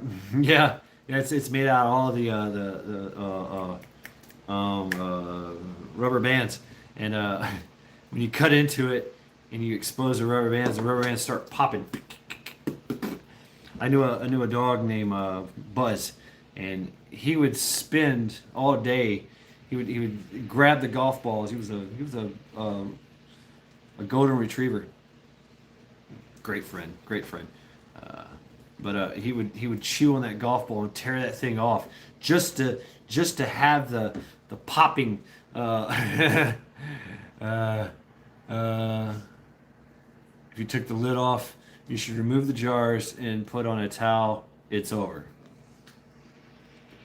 it's made out of all of the rubber bands, and when you cut into it and you expose the rubber bands start popping. I knew a dog named Buzz, and he would spend all day. He would grab the golf balls. He was a golden retriever. Great friend. But he would chew on that golf ball and tear that thing off just to have the popping Uh, uh, uh, if you took the lid off, you should remove the jars and put on a towel. It's over.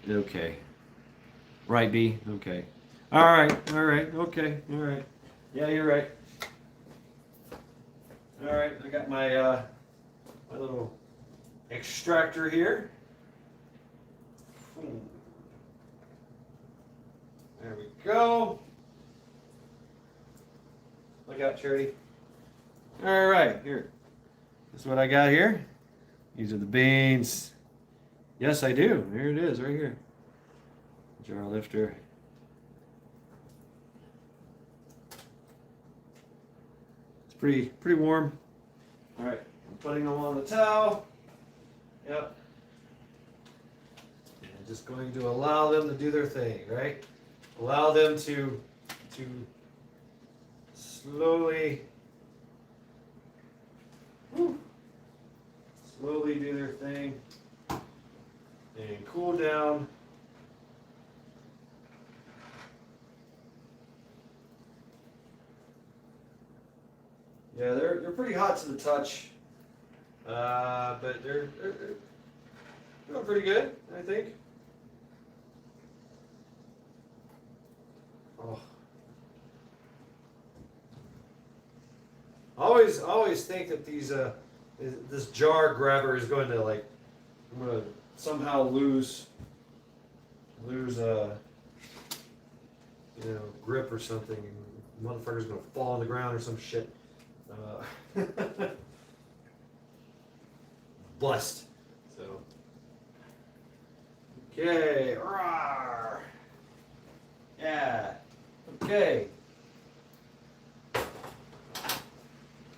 Okay. Right, B? Okay. All right, okay, all right. Yeah, you're right. All right, I got my my little extractor here. There we go. Look out, Charity. All right, here. This is what I got here. These are the beans. Yes, I do. Here it is, right here. Jar lifter. It's pretty warm. All right, I'm putting them on the towel. Yep. And just going to allow them to do their thing, right? Allow them to slowly slowly do their thing and cool down. Yeah, they're pretty hot to the touch, but they're doing pretty good, I think. Oh. I always think that this jar grabber is going to I'm going to somehow lose grip or something, and motherfucker's going to fall on the ground or some shit. Blessed. So, okay, rawr. Yeah, okay.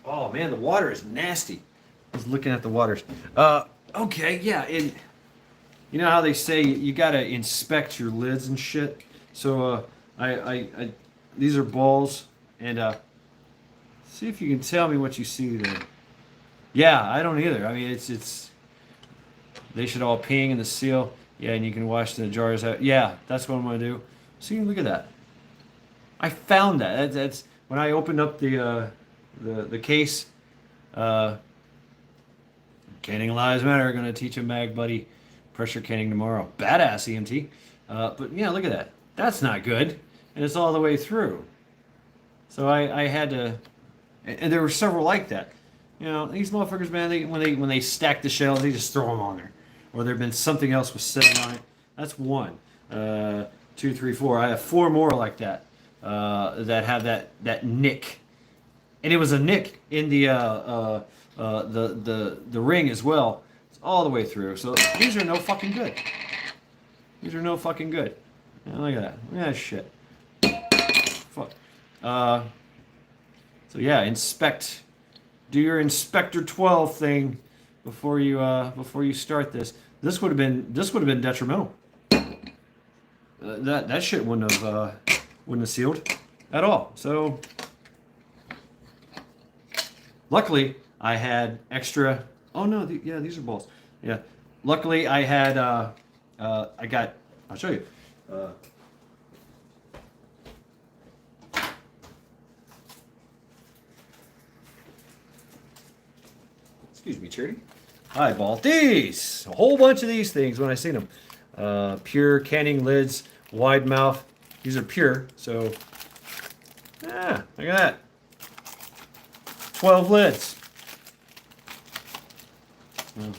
Oh man, the water is nasty. I was looking at the waters. Okay, yeah, and you know how they say you gotta inspect your lids and shit. So I these are balls, and see if you can tell me what you see there. Yeah, I don't either. I mean, it's they should all ping in the seal. Yeah, and you can wash the jars out. Yeah, that's what I'm gonna do. See, look at that. I found that. That's when I opened up the case. Canning lives matter. Going to teach a mag buddy pressure canning tomorrow. Badass EMT. But yeah, look at that. That's not good, and it's all the way through. So I had to, and there were several like that. You know, these motherfuckers, man. When they stack the shells, they just throw them on there, or there'd been something else was sitting on it. That's one. 2, 3, 4. I have 4 more like that that have that nick, and it was a nick in the ring as well. It's all the way through. So these are no fucking good. These are no fucking good. Yeah, look at that. Look at that shit. Fuck. So yeah, inspect. Do your Inspector 12 thing before you start this. This would have been detrimental. That shit wouldn't have sealed at all. So luckily I had extra. Oh no, these are balls. Yeah, luckily I had. I got. I'll show you. Excuse me, Charity. I bought these. A whole bunch of these things when I seen them. Pure canning lids, wide mouth. These are pure, so yeah, look at that. 12 lids.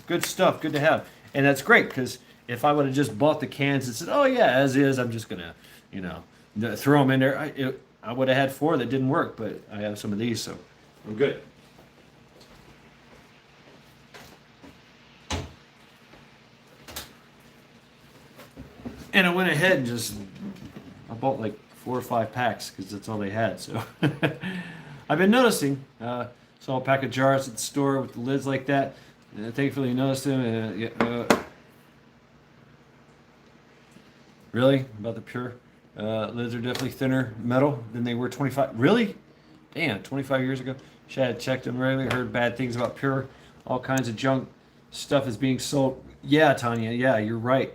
Good stuff, good to have. And that's great, because if I would have just bought the cans and said, oh yeah, as is, I'm just gonna, throw them in there. I would have had 4 that didn't work, but I have some of these, so I'm good. And I went ahead and I bought like 4 or 5 packs because that's all they had. So I've been noticing. Saw a pack of jars at the store with the lids like that. Thankfully, you noticed them. Really? About the pure? Lids are definitely thinner metal than they were 25. Really? Damn, 25 years ago. Shad checked them regularly. Heard bad things about pure. All kinds of junk stuff is being sold. Yeah, Tanya. Yeah, you're right.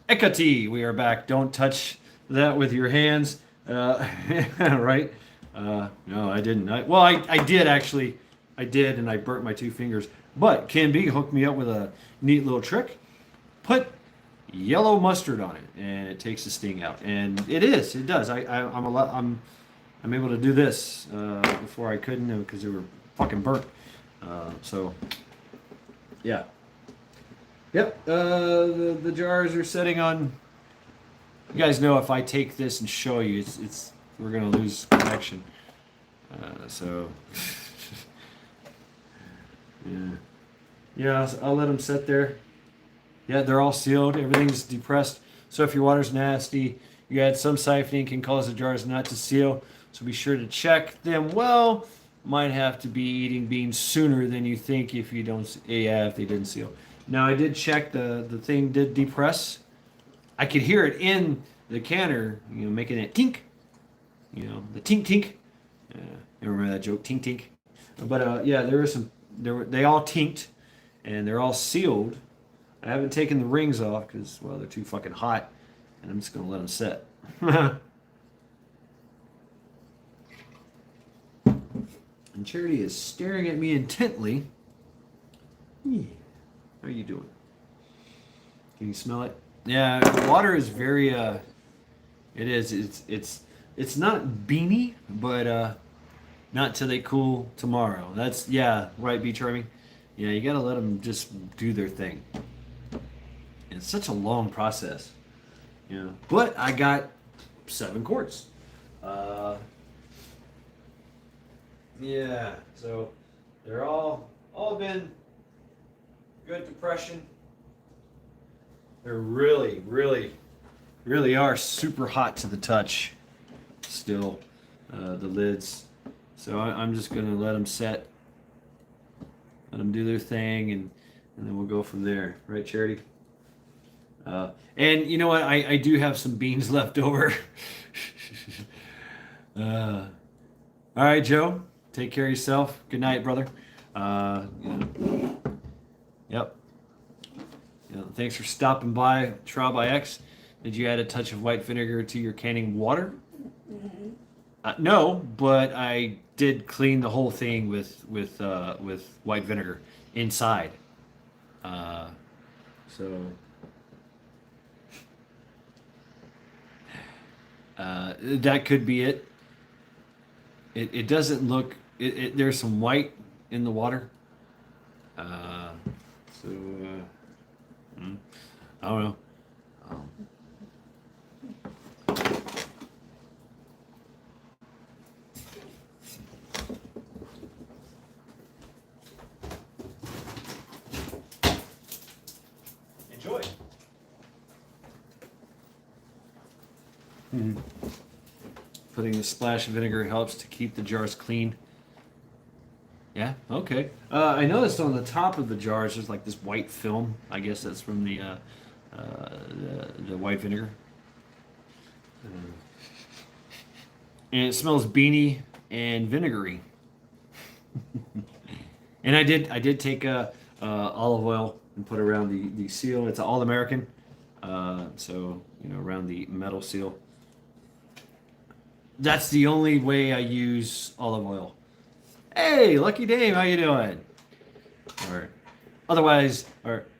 Ekati, we are back. Don't touch that with your hands. Right? No, I didn't. I did actually. I did, and I burnt my 2 fingers. But Can B hooked me up with a neat little trick. Put yellow mustard on it, and it takes the sting out. And it does. I'm a lot. I'm able to do this before I couldn't because they were fucking burnt. So, yeah. Yep. The jars are setting on. You guys know if I take this and show you, it's we're gonna lose connection. So, yeah, yeah. I'll let them sit there. Yeah, they're all sealed. Everything's depressed. So if your water's nasty, you add some siphoning can cause the jars not to seal. So be sure to check them well. Might have to be eating beans sooner than you think if you don't. Yeah, if they didn't seal. Now I did check the thing did depress. I could hear it in the canner, making it tink. The tink tink. You remember that joke, tink tink. But yeah, there were some. They all tinked, and they're all sealed. I haven't taken the rings off because they're too fucking hot, and I'm just gonna let them set. And Charity is staring at me intently. Yeah. How are you doing? Can you smell it? Yeah, water is very it is. It's not beanie, but not till they cool tomorrow. That's right, Be Charming. Yeah, you gotta let them just do their thing. It's such a long process, But I got 7 quarts. Yeah, so they're all been good depression. They're really, really, really are super hot to the touch. Still, the lids. So I'm just gonna let them set. Let them do their thing, and then we'll go from there. Right, Charity? And you know what? I do have some beans left over. All right, Joe. Take care of yourself. Good night, brother. Yep. Thanks for stopping by Trial by X. Did you add a touch of white vinegar to your canning water? No, but I did clean the whole thing with white vinegar inside. So that could be it. It doesn't look. There's some white in the water. So I don't know. Enjoy. Putting a splash of vinegar helps to keep the jars clean. Yeah, okay. I noticed on the top of the jars there's like this white film. I guess that's from the white vinegar. And it smells beany and vinegary. And I did take olive oil and put around the seal. It's an All American, so around the metal seal. That's the only way I use olive oil. Hey, Lucky Dame, how you doing? Or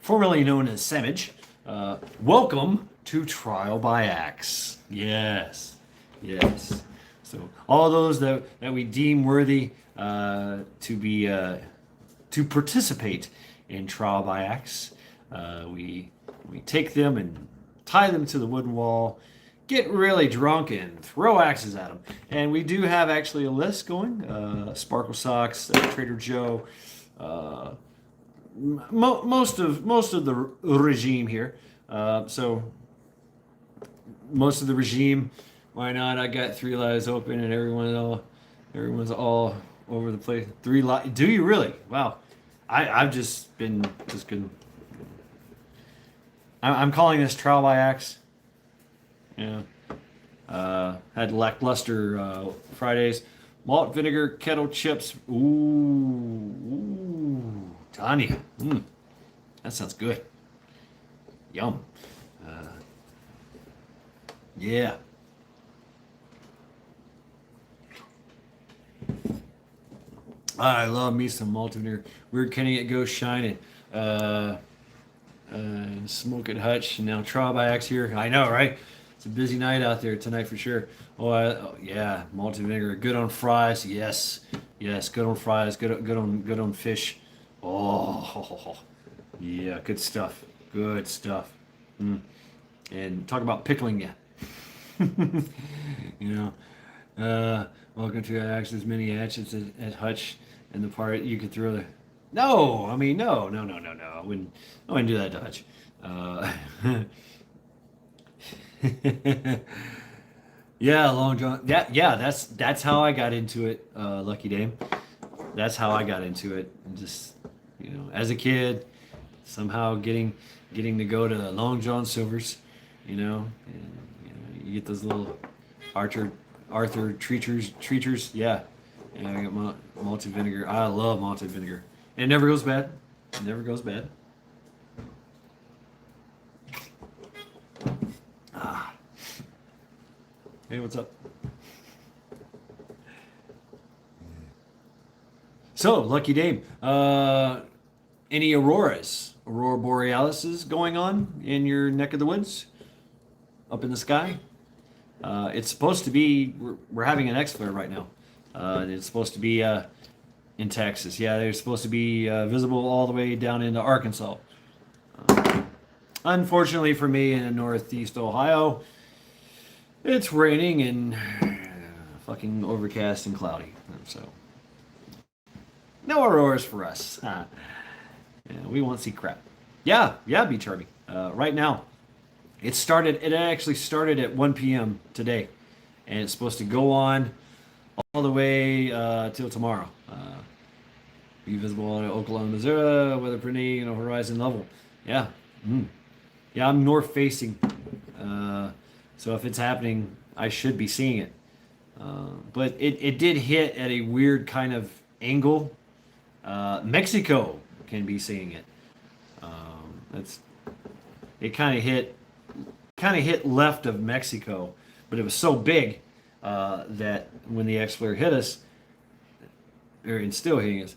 formerly known as Samage. Welcome to Trial by Axe. Yes. So all those that we deem worthy to participate in Trial by Axe, we take them and tie them to the wooden wall, get really drunk and throw axes at them. And we do have actually a list going. Sparkle Socks, Trader Joe, most of the regime here. So most of the regime. Why not? I got 3 lives open and everyone's all over the place. 3 lives. Do you really? Wow. I've just been good. I'm calling this Trial by Axe. Yeah. Had lackluster Fridays. Malt vinegar, kettle chips. Ooh, Tanya. That sounds good. Yum. Yeah. I love me some malt vinegar. Weird Kenny it goes shining. Uh, Smoke it Hutch. And now trial by axe here. I know, right? It's a busy night out there tonight for sure. Oh yeah, malted vinegar. Good on fries. Yes, yes. Good on fries. Good on fish. Oh, yeah. Good stuff. Good stuff. Mm. And talk about pickling you. You know. Welcome to Axe's mini hatchets at Hutch, and the part you could throw the. No, I mean no. I wouldn't do that to Hutch. Uh, yeah, Long John. Yeah. That's how I got into it. Lucky Dame. That's how I got into it. Just as a kid, somehow getting to go to Long John Silver's, and you get those little Archer Arthur treaters. Yeah, I got malted vinegar. I love malted vinegar. And it never goes bad. It never goes bad. Ah. Hey, what's up? So, Lucky Dame. Any aurora borealises going on in your neck of the woods, up in the sky? It's supposed to be. We're having an X flare right now. It's supposed to be in Texas. Yeah, they're supposed to be visible all the way down into Arkansas. Unfortunately for me, in Northeast Ohio, it's raining and fucking overcast and cloudy. So no auroras for us. Yeah, we won't see crap. Yeah, Beach Army. Right now, it actually started at 1 p.m. today, and it's supposed to go on all the way till tomorrow. Be visible in Oklahoma, Missouri, weather pretty, horizon level. Yeah. Yeah, I'm north facing. So if it's happening, I should be seeing it. But it did hit at a weird kind of angle. Mexico can be seeing it. It kind of hit left of Mexico, but it was so big that when the X flare hit us, and still hitting us,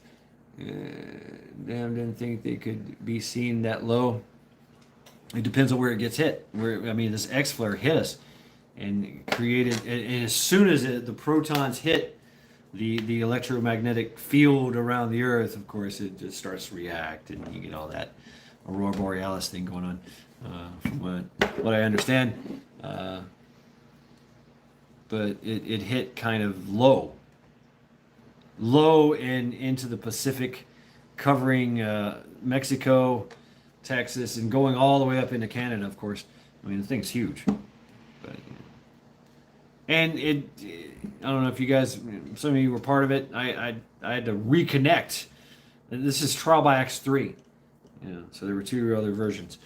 damn, didn't think they could be seen that low. It depends on where it gets hit. This X flare hit us and created, and as soon as the protons hit the electromagnetic field around the Earth, of course, it just starts to react, and you get all that aurora borealis thing going on. From what I understand, but it hit kind of low and into the Pacific, covering Mexico, Texas, and going all the way up into Canada. Of course, the thing's huge. But and I don't know if you guys, some of you were part of it. I had to reconnect. This is Trial by Axe 3. So there were 2 other versions.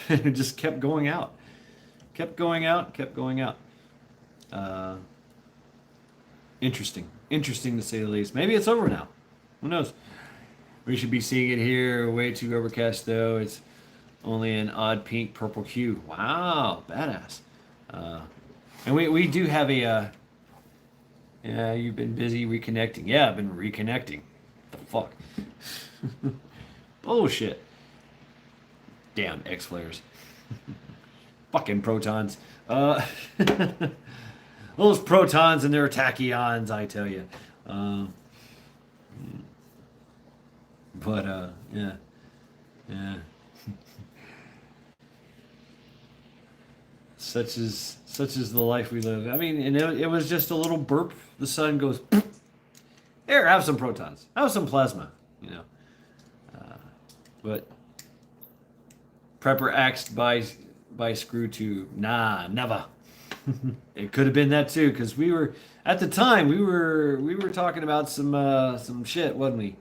It just kept going out. Kept going out. Interesting to say the least. Maybe it's over now. Who knows? We should be seeing it here. Way too overcast though. It's only an odd pink purple hue. Wow, badass. And we do have a. Yeah, you've been busy reconnecting. Yeah, I've been reconnecting. The fuck. Bullshit. Damn X flares. Fucking protons. Those protons and their tachyons, I tell you. Yeah. Such is the life we live. And it was just a little burp. The sun goes, here, have some protons, have some plasma. But prepper axed by screw tube. Nah, never. It could have been that too, because we were at the time we were talking about some shit, wasn't we?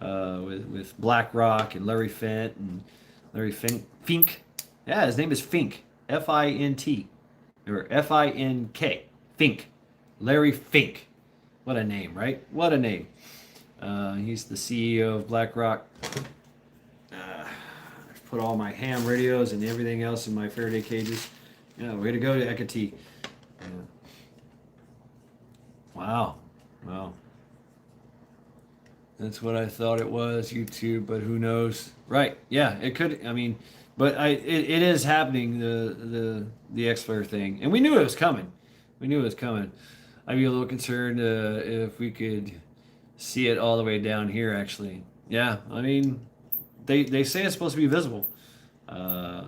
With BlackRock and Larry Fint and Larry Fink. Yeah, his name is Fink. Fint. Or Fink. Fink. Larry Fink. What a name, right? What a name. He's the CEO of BlackRock. I've put all my ham radios and everything else in my Faraday cages. Yeah, way to go to Ekati. Wow. That's what I thought it was, YouTube, but who knows? Right? Yeah, it could. I mean, but it is happening, the X Flare thing, and we knew it was coming. We knew it was coming. I'd be a little concerned if we could see it all the way down here. Actually, yeah. I mean, they say it's supposed to be visible. Uh,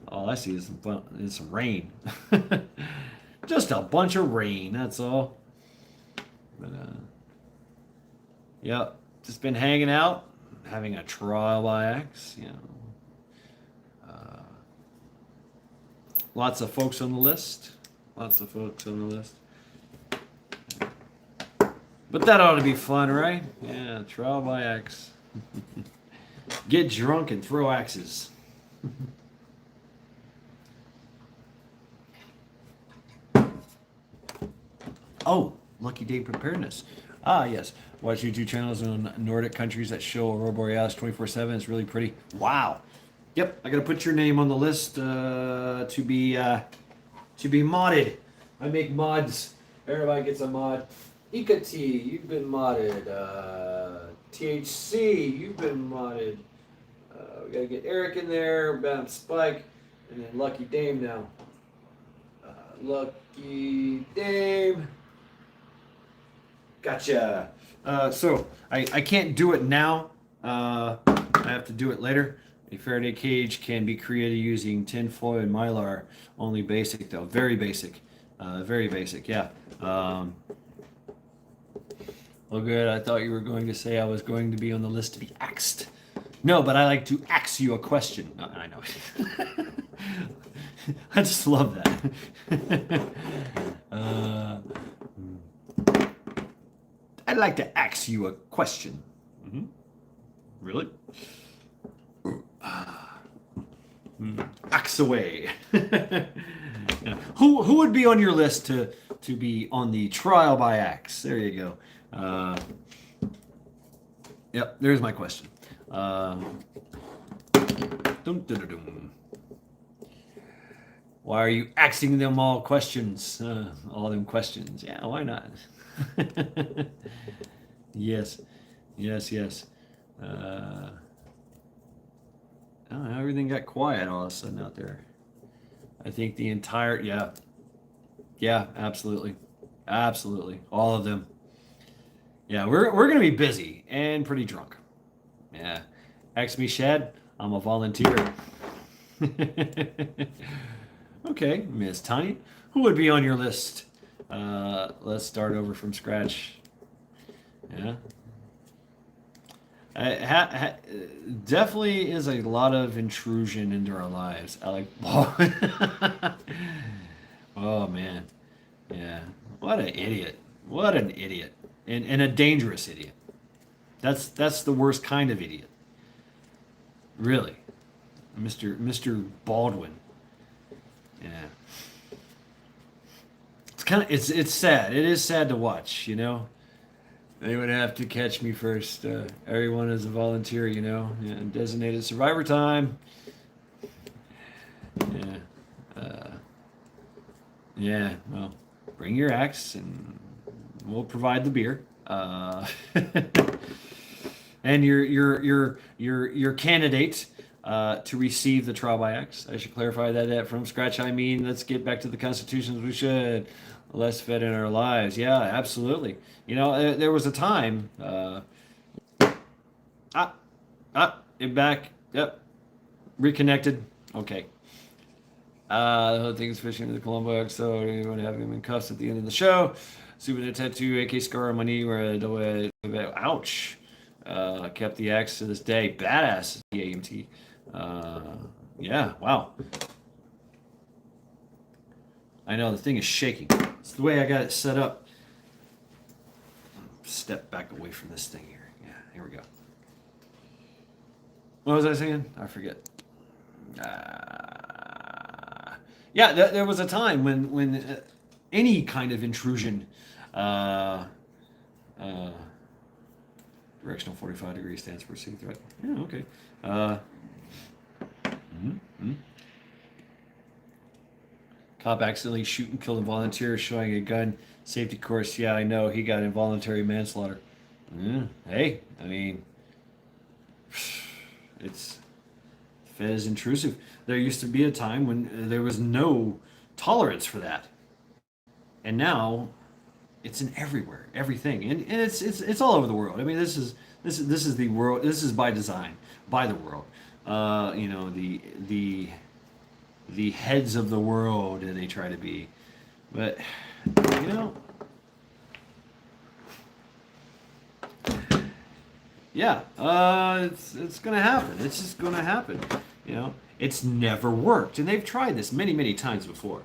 all I see is some rain. Just a bunch of rain. That's all. But yep, just been hanging out, having a trial by axe. Lots of folks on the list. Lots of folks on the list. But that ought to be fun, right? Yeah, trial by axe. Get drunk and throw axes. Oh, Lucky Day Preparedness. Ah, yes. Watch YouTube channels on Nordic countries that show Aurora Borealis 24/7. It's really pretty. Wow. Yep, I gotta put your name on the list to be modded. I make mods. Everybody gets a mod. Ikati, you've been modded. THC, you've been modded. We gotta get Eric in there, Bam Spike, and then Lucky Dame now. Lucky Dame. Gotcha. So I can't do it now. I have to do it later. A Faraday cage can be created using tinfoil and mylar. Only basic though. Very basic. Very basic. Yeah. Well, good. I thought you were going to say I was going to be on the list to be axed. No, but I like to ask you a question. No, I know. I just love that. I'd like to ask you a question. Mm-hmm. Really? Axe away. Yeah. Who would be on your list to be on the trial by axe? There you go. Yep, there's my question. Dum, dum, dum, dum. Why are you axing them all questions? All them questions. Yeah, why not? Yes, yes, yes. Oh, everything got quiet all of a sudden out there. I think the entire, yeah, absolutely, absolutely, all of them. Yeah, we're gonna be busy and pretty drunk. Yeah, ask me, Shad. I'm a volunteer. Okay, Miss Tiny, who would be on your list? Let's start over from scratch. Yeah. Definitely is a lot of intrusion into our lives. I like. Oh man, yeah. What an idiot! What an idiot, and a dangerous idiot. That's the worst kind of idiot. Really, Mr. Baldwin. Yeah. It's sad. It is sad to watch. They would have to catch me first. Everyone is a volunteer, Yeah, designated survivor time. Yeah. Yeah. Well, bring your axe and we'll provide the beer. And your candidate to receive the trial by axe. I should clarify that from scratch. I mean, let's get back to the constitutions. We should. Less fed in our lives. Yeah, absolutely. There was a time. It back. Yep. Reconnected. Okay. The whole thing's fishing into the Colombo X, so I'm going to have him in cuffs at the end of the show. Super the tattoo, AK scar on my knee where ouch. Kept the axe to this day. Badass, the AMT. Yeah, wow. I know, the thing is shaking. It's the way I got it set up. Step back away from this thing here. Yeah, here we go. What was I saying? I forget. Yeah, there was a time when any kind of intrusion, directional 45 degrees stands for C threat. Yeah, okay. Cop accidentally shoot and kill a volunteer showing a gun safety course. Yeah, I know. He got involuntary manslaughter. Hey, I mean, it's Fed is intrusive. There used to be a time when there was no tolerance for that, and now it's in everywhere, everything, and it's all over the world. I mean, this is the world. This is by design, by the world. The heads of the world they try to be, but you know, yeah, it's gonna happen. It's just gonna happen. It's never worked, and they've tried this many many times before.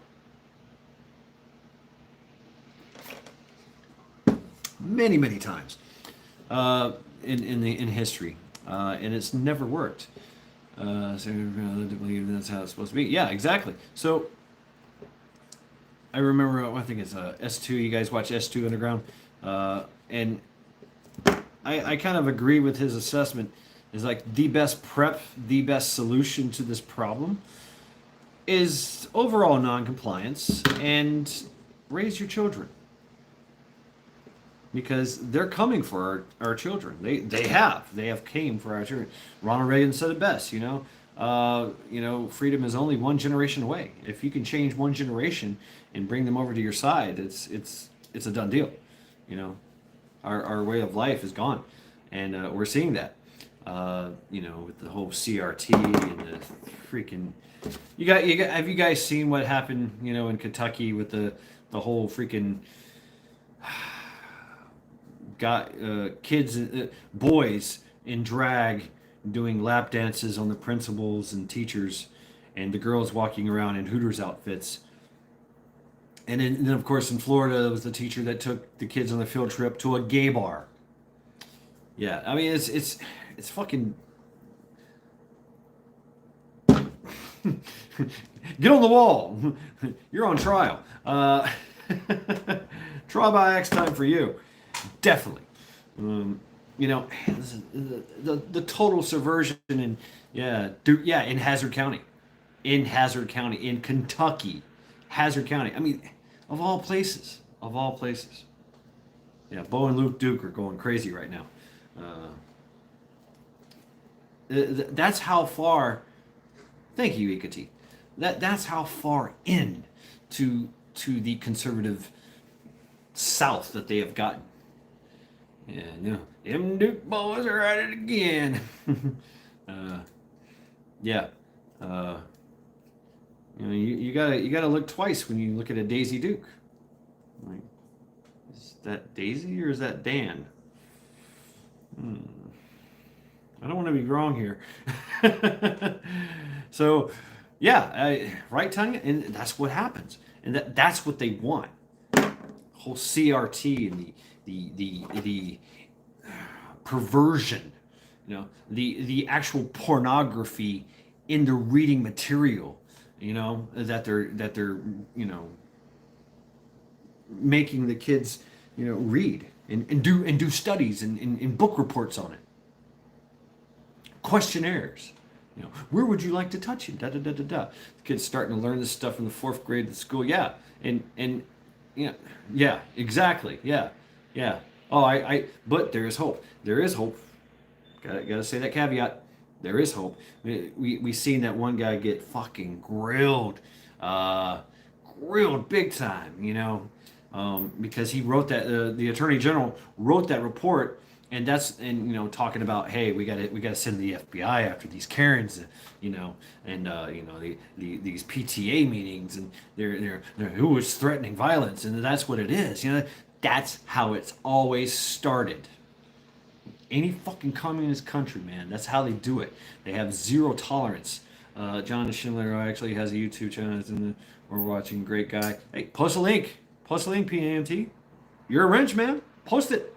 Many many times in history, and it's never worked. So I believe that's how it's supposed to be. Yeah, exactly. So I remember, I think it's S2. You guys watch S2 Underground, and I kind of agree with his assessment. Is like the best prep, the best solution to this problem is overall non-compliance and raise your children because they're coming for our children. They have came for our children. Ronald Reagan said it best. Freedom is only one generation away. If you can change one generation and bring them over to your side, it's a done deal. Our way of life is gone, and we're seeing that. With the whole CRT and the freaking, have you guys seen what happened? In Kentucky with the whole freaking got kids, boys in drag doing lap dances on the principals and teachers, and the girls walking around in Hooters outfits. And then of course, in Florida, there was the teacher that took the kids on the field trip to a gay bar. Yeah, I mean, it's fucking. Get on the wall. You're on trial. Trial by X time for you. Definitely. This is the total subversion in in Hazard County, in Kentucky, Hazard County. I mean, of all places, Yeah, Bo and Luke Duke are going crazy right now. That's how far. Thank you, Ikati. That's how far in to the conservative South that they have gotten. Yeah, them Duke boys are at it again. Yeah, you gotta look twice when you look at a Daisy Duke. Like, is that Daisy or is that Dan? I don't want to be wrong here. So, yeah, right, Tanya, and that's what happens, and that's what they want. Whole CRT and the perversion, the actual pornography in the reading material, that they're making the kids read and do studies and book reports on it, questionnaires. Where would you like to touch it? Da da da da da. The kids starting to learn this stuff in the 4th grade at school. Yeah, and yeah, exactly. Yeah, yeah. Oh, but there is hope. There is hope. Gotta say that caveat. There is hope. We seen that one guy get fucking grilled, grilled big time. Because he wrote that. The attorney general wrote that report, and talking about, hey, we gotta send the FBI after these Karens, these PTA meetings, and they're who was threatening violence, and that's what it is. That's how it's always started. Any fucking communist country, man, that's how they do it. They have zero tolerance. John Schindler actually has a YouTube channel. We're watching. Great guy. Hey, post a link. PAMT. You're a wrench, man. Post it.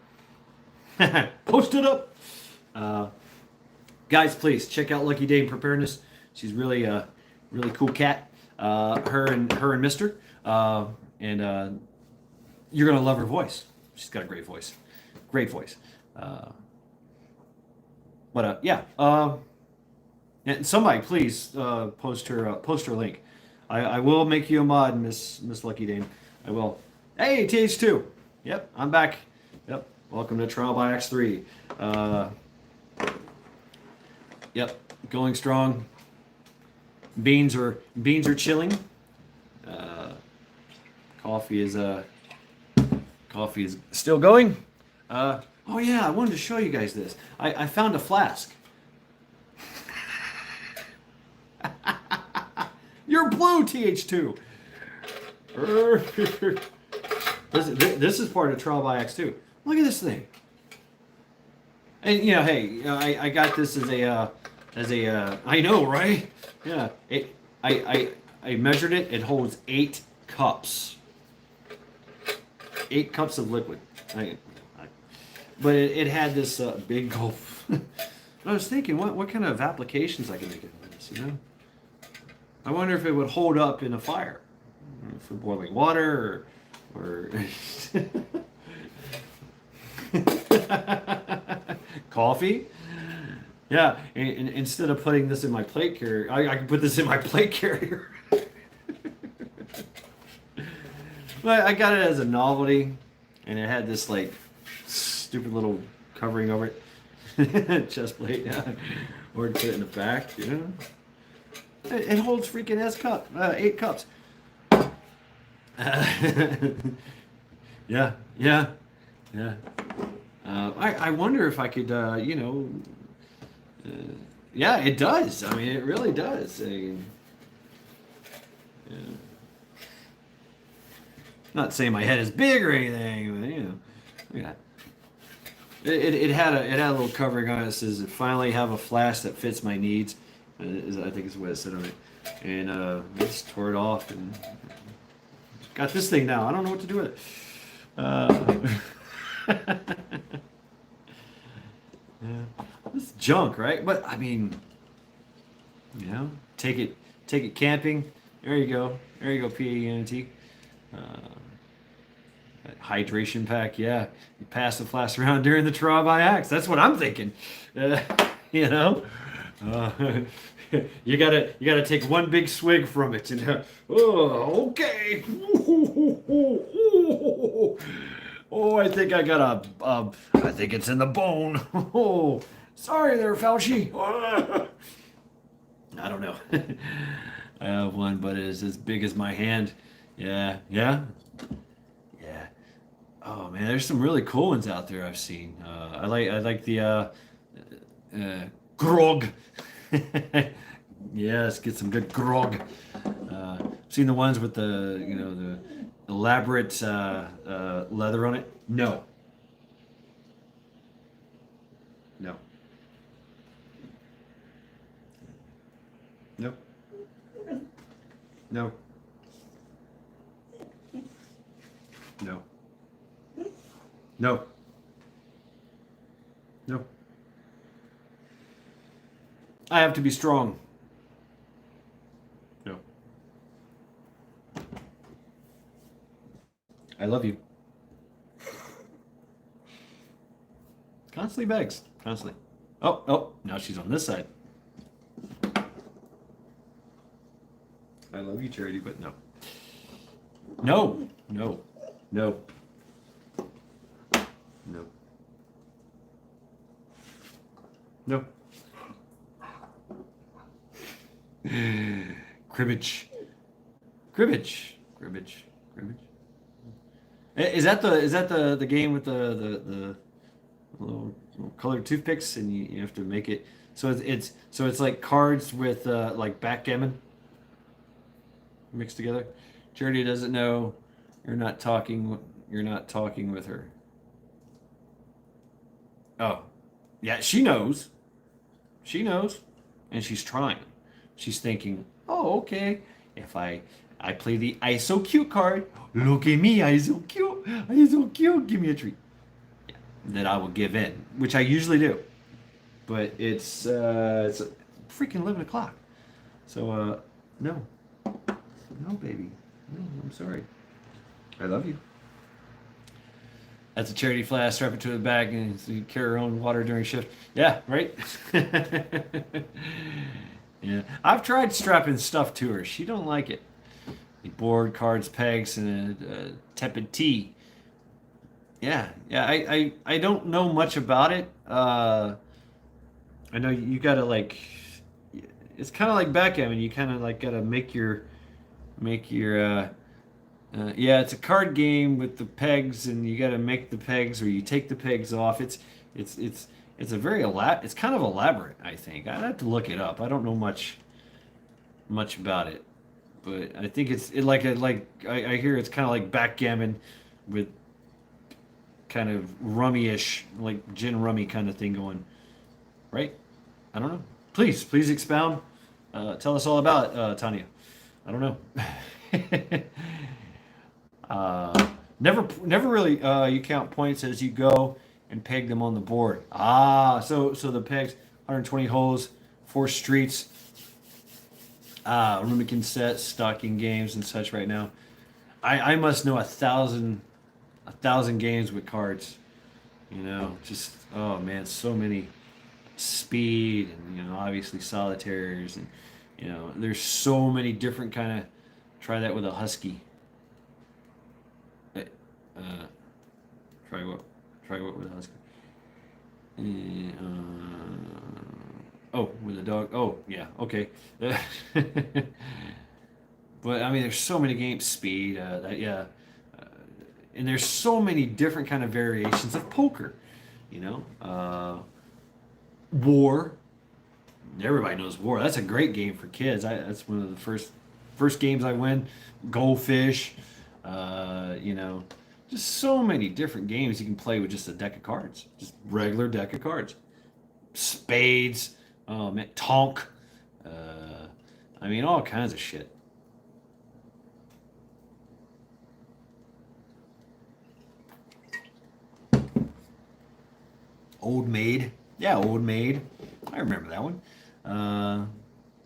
Post it up. Guys, please check out Lucky Dame Preparedness. She's really cool cat. Her and Mister. And you're gonna love her voice. She's got a great voice. Great voice. Yeah. And somebody please post her link. I will make you a mod, Miss Lucky Dame. I will. Hey, TH2. Yep, I'm back. Yep. Welcome to Trial by Axe 3. Yep, going strong. Beans are chilling. Coffee is still going. Oh yeah, I wanted to show you guys this. I found a flask. You're blue, TH2. This is part of Trial by Axe 2. Look at this thing. And hey, I got this as a I know, right? Yeah. I measured it. It holds 8 cups. 8 cups of liquid. But it had this big gulp. I was thinking, what kind of applications I could make of this, I wonder if it would hold up in a fire. For boiling water or coffee. Yeah, and instead of putting this in my plate carrier, I can put this in my plate carrier. But I got it as a novelty, and it had this like stupid little covering over it, chest plate, yeah, or put it in the back, It holds freaking 8 cups. Yeah. I wonder if I could, yeah, it does. I mean, it really does. Yeah. Not saying my head is big or anything, but yeah. It had a little covering on it that says, "Finally have a flask that fits my needs." I think is what it said on it, and I just tore it off and got this thing now. I don't know what to do with it. Yeah. It's junk, right? But I mean, take it camping. There you go, PANT. Hydration pack, yeah. You pass the flask around during the Trial by Axe. That's what I'm thinking. You gotta take one big swig from it, and okay. Oh, I think I got I think it's in the bone. Oh, sorry there, Fauci. I don't know. I have one, but it is as big as my hand. Yeah. Oh man, there's some really cool ones out there I've seen. I like the grog. Yes, get some good grog. I've seen the ones with the elaborate leather on it. No. Nope. No. I have to be strong. No. I love you. Constantly begs. Constantly. Oh, now she's on this side. I love you, Charity, but no. No. Cribbage. Is that the game with the little colored toothpicks, and you have to make it so it's like cards with like backgammon mixed together. Charity doesn't know. You're not talking with her. Oh, yeah, she knows, and she's trying. She's thinking, oh, okay, if I play the I so cute card, look at me, I so cute, give me a treat. Yeah, that I will give in, which I usually do. But it's freaking 11 o'clock. So, no, baby. No, I'm sorry. I love you. That's a Charity flask. Strap it to the bag and so you carry her own water during shift. Yeah, right? Yeah. I've tried strapping stuff to her. She don't like it. The board, cards, pegs, and a tepid tea. Yeah, yeah. I don't know much about it. I know you gotta like. It's kind of like backgammon. You kind of like gotta make your. Yeah, it's a card game with the pegs, and you gotta make the pegs, or you take the pegs off. It's it's it's a very It's kind of elaborate. I think I'd have to look it up. I don't know much about it, but I think I hear it's kind of like backgammon with kind of rummy-ish, like gin rummy kind of thing going, right? I don't know. Please expound. Tell us all about it, Tanya. I don't know. Never really. You count points as you go and peg them on the board. So the pegs, 120 holes, 4 streets. Rumikin set, stocking games and such right now. I must know a thousand games with cards. Just oh man, so many speed and obviously solitaires and there's so many different kind of. Try that with a husky. Uh, uh, try what? Try what with a husky? Oh, with a dog. Oh yeah, okay. But I mean, there's so many games. Speed. That yeah. Uh, and there's so many different kind of variations of poker. War. Everybody knows War. That's a great game for kids. That's one of the first games I win. Goldfish. You know, just so many different games you can play with just a deck of cards, just regular deck of cards. Spades. Oh man, Tonk. I mean, all kinds of shit. Old Maid. Yeah, Old Maid. I remember that one.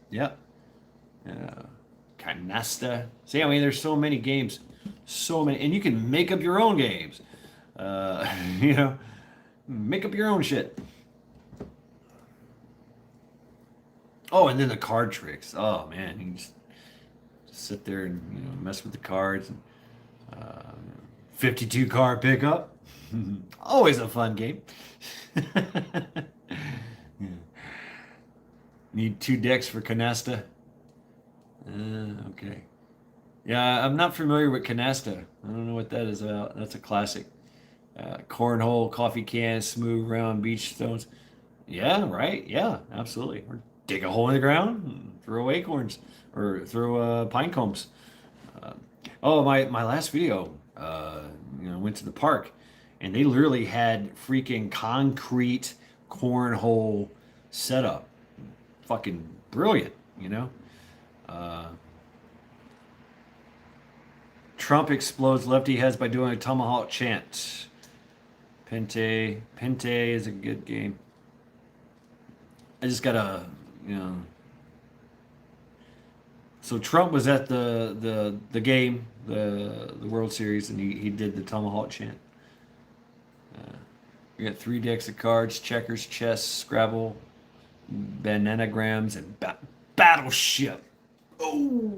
Yeah. Uh, Canasta. See, I mean, there's so many games, so many, and you can make up your own games. You know, make up your own shit. Oh, and then the card tricks. Oh man, you can just sit there and mess with the cards. And, uh, 52 card pickup. Always a fun game. Need 2 decks for canasta. Okay. Yeah, I'm not familiar with canasta. I don't know what that is about. That's a classic. Cornhole, coffee cans, smooth round beach stones. Yeah, right. Yeah, absolutely. Or dig a hole in the ground, and throw acorns, or throw pine cones. Uh, oh, my last video, went to the park, and they literally had freaking concrete cornhole setup. Fucking brilliant, you know. Uh, Trump explodes lefty heads by doing a tomahawk chant. Pente is a good game. I just gotta, you know. So Trump was at the game, the World Series, and he did the tomahawk chant. We got 3 decks of cards: checkers, chess, Scrabble, bananagrams, and battleship. Oh,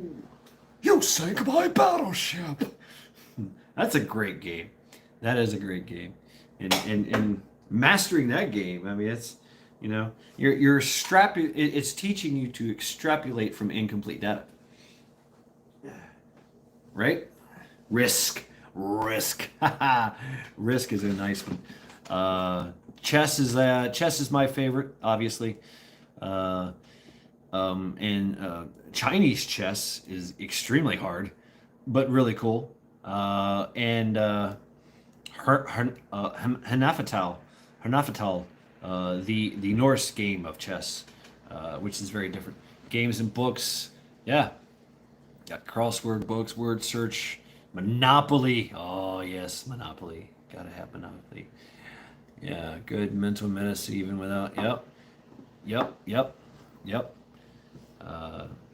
you sank my battleship. That's a great game. That is a great game, and mastering that game. I mean, it's you're it's teaching you to extrapolate from incomplete data, right? Risk. Risk is a nice one. Chess is my favorite, obviously. Uh, and Chinese chess is extremely hard, but really cool. And Hanafatal, the Norse game of chess, which is very different. Games and books, yeah, got crossword books, word search, Monopoly. Oh yes, Monopoly. Gotta have Monopoly. Yeah, good mental menace even without. Yep.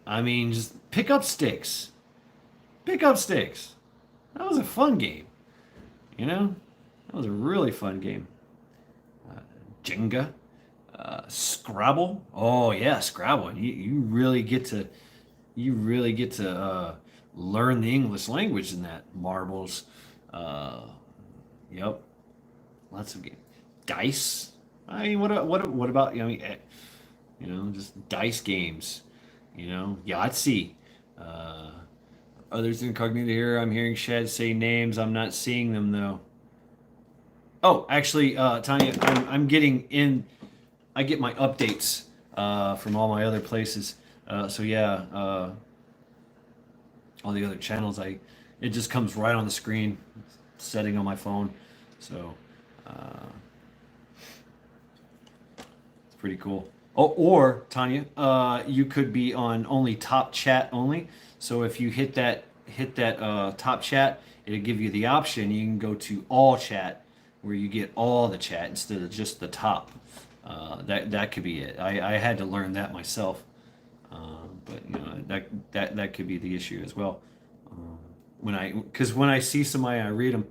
I mean, just pick up sticks. Pick up sticks. That was a fun game. That was a really fun game. Jenga, Scrabble. Oh yeah, Scrabble. You really get to learn the English language in that. Marbles. Uh, yep. Lots of games. Dice. I mean, what about just dice games? Yahtzee. Uh, Others incognito here. I'm hearing Shad say names. I'm not seeing them though. Oh, actually, Tanya, I'm getting in. I get my updates from all my other places. So yeah, all the other channels. It just comes right on the screen, setting on my phone. So uh, it's pretty cool. Oh, or Tanya, you could be on only top chat only. So if you hit that top chat, it'll give you the option. You can go to all chat, where you get all the chat instead of just the top. That could be it. I had to learn that myself, but that could be the issue as well. Because when I see somebody, I read them.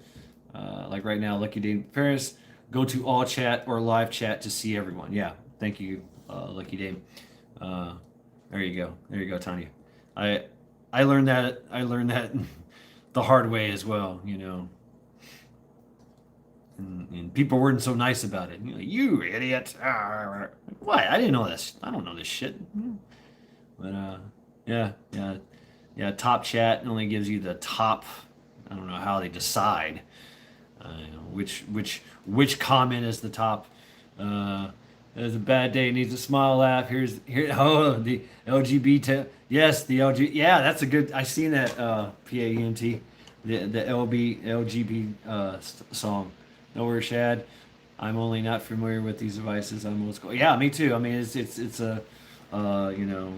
Like right now, Lucky Dame Paris, go to all chat or live chat to see everyone. Yeah, thank you, Lucky Dame. Uh, there you go. There you go, Tanya. I I learned that the hard way as well. And people weren't so nice about it. You idiot! Ah, what? I didn't know this. I don't know this shit. But yeah, yeah, yeah. Top chat only gives you the top. I don't know how they decide which comment is the top. Uh, it's a bad day. Needs a smile, laugh. Here. Oh, the LGBT. Yes, the LG. Yeah, that's a good. I seen that PAEMT, the LGB song. Nowhere Shad. I'm only not familiar with these devices. I'm old school. Yeah, me too. I mean, it's a uh, you know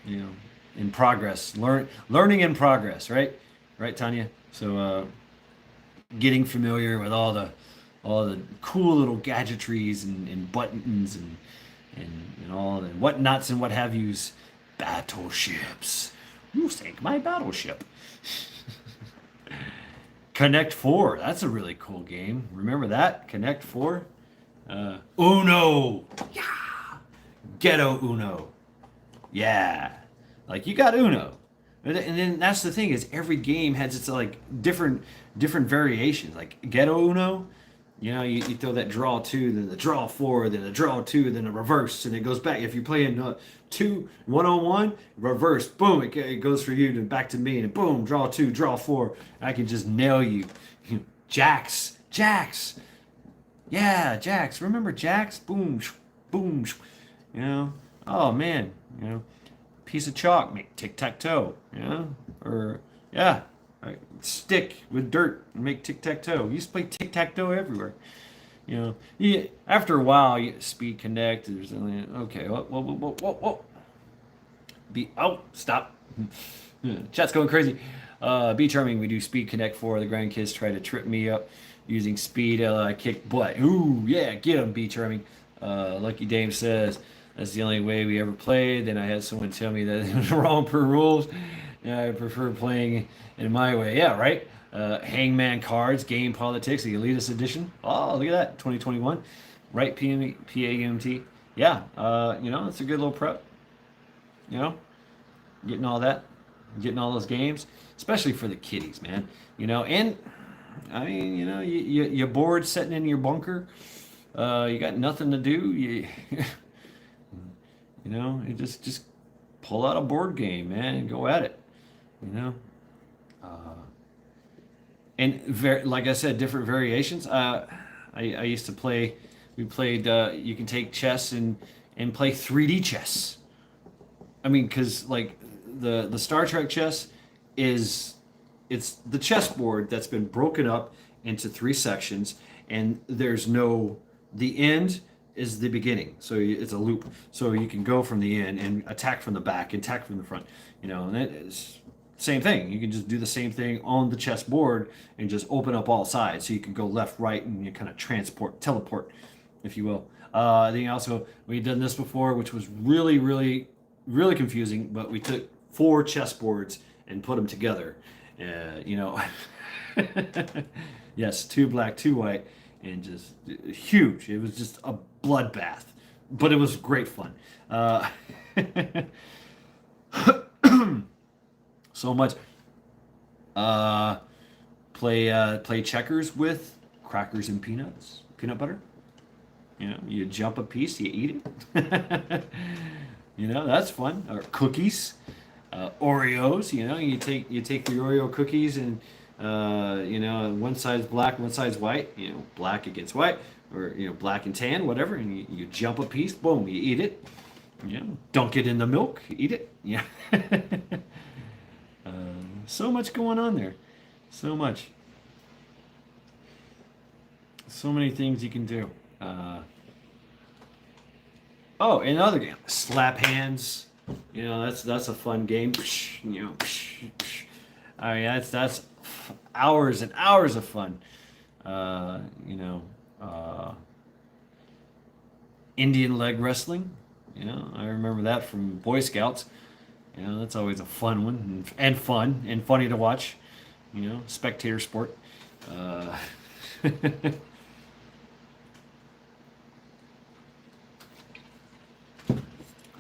you know in progress. Learning in progress, right? Right, Tanya. So getting familiar with all the cool little gadgetries and buttons and all the whatnots and what have yous. Battleships. You sank my battleship. Connect 4. That's a really cool game. Remember that? Connect 4? Uno. Yeah. Ghetto Uno. Yeah. Like you got Uno. And then that's the thing is every game has its like different variations. Like Ghetto Uno, you throw that draw 2, then the draw 4, then the draw 2, then the reverse, and it goes back. If you're playing 1-on-1, reverse, boom, it goes for you, to back to me, and boom, draw 2, draw 4. I can just nail you. Jacks. Yeah, Jacks. Remember Jacks? Boom, boom. Oh man, piece of chalk, make tic-tac-toe, or yeah, right. Stick with dirt and make tic-tac-toe. You used to play tic-tac-toe everywhere. After a while, speed connect. There's only okay. Whoa. Stop. Chat's going crazy. Be charming. We do speed connect for the grandkids try to trip me up using speed. I kick butt. Ooh yeah, get them. Be charming. Lucky Dame says that's the only way we ever played. Then I had someone tell me that it was wrong per rules. Yeah, I prefer playing in my way. Yeah, right. Hangman cards, game politics, the elitist edition. Oh, look at that, 2021. Right, PAMT. Yeah, it's a good little prep. You know, getting all that, getting all those games, especially for the kiddies, man. And I mean, you're bored sitting in your bunker. You got nothing to do. You just pull out a board game, man, and go at it. You know, uh, and like I said, different variations. I used to play. We played. You can take chess and play 3D chess. I mean, because like the Star Trek chess it's the chessboard that's been broken up into 3 sections, and the end is the beginning, so it's a loop. So you can go from the end and attack from the back, attack from the front. And that is same thing. You can just do the same thing on the chessboard and just open up all sides, so you can go left, right, and you kind of teleport, if you will. Then also we've done this before, which was really, really, really confusing. But we took 4 chessboards and put them together. Yes, 2 black, 2 white, and just huge. It was just a bloodbath, but it was great fun. So much. Play checkers with crackers and peanuts, peanut butter. You jump a piece, you eat it. That's fun. Or cookies, Oreos. You take the Oreo cookies and one side's black, one side's white. Black against white, or black and tan, whatever. And you jump a piece, boom, you eat it. Dunk it in the milk, eat it. Yeah. So much going on there. So much. So many things you can do. Another game. Slap hands. That's a fun game. I mean, that's hours and hours of fun. Indian leg wrestling. I remember that from Boy Scouts. That's always a fun one and fun and funny to watch. Spectator sport.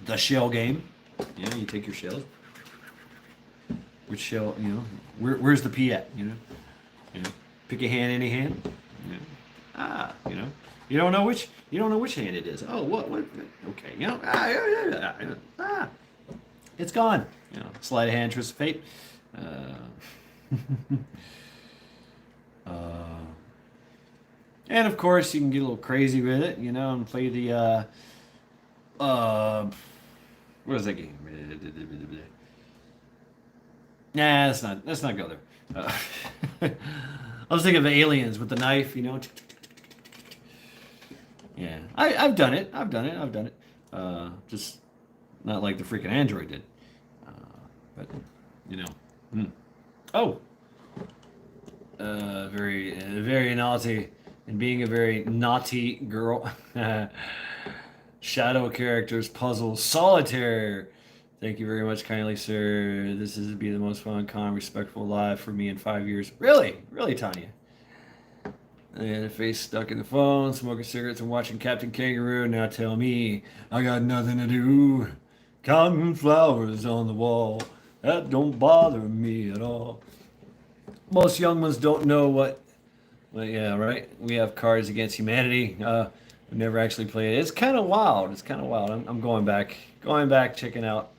The shell game. You take your shells. Which shell? Where's the pea at? Pick a hand, any hand. You don't know which hand it is. Oh, what? Okay, it's gone. Sleight of hand, twist of fate. And of course, you can get a little crazy with it, and play the what is that game? Nah, let's not go there. I was thinking of aliens with the knife, Yeah, I've done it. Just not like the freaking android did. But Oh, very naughty, and being a very naughty girl. Shadow characters, puzzle, solitaire. Thank you very much, kindly sir. This is to be the most fun, calm, respectful live for me in 5 years. Really, Tanya. And the face stuck in the phone, smoking cigarettes and watching Captain Kangaroo. Now tell me, I got nothing to do. Counting flowers on the wall. That don't bother me at all. Most young ones don't know what. Well, yeah, right. We have Cards Against Humanity. I've never actually played it. It's kind of wild. I'm going back, checking out.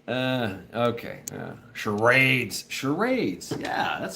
Okay. Charades. Yeah,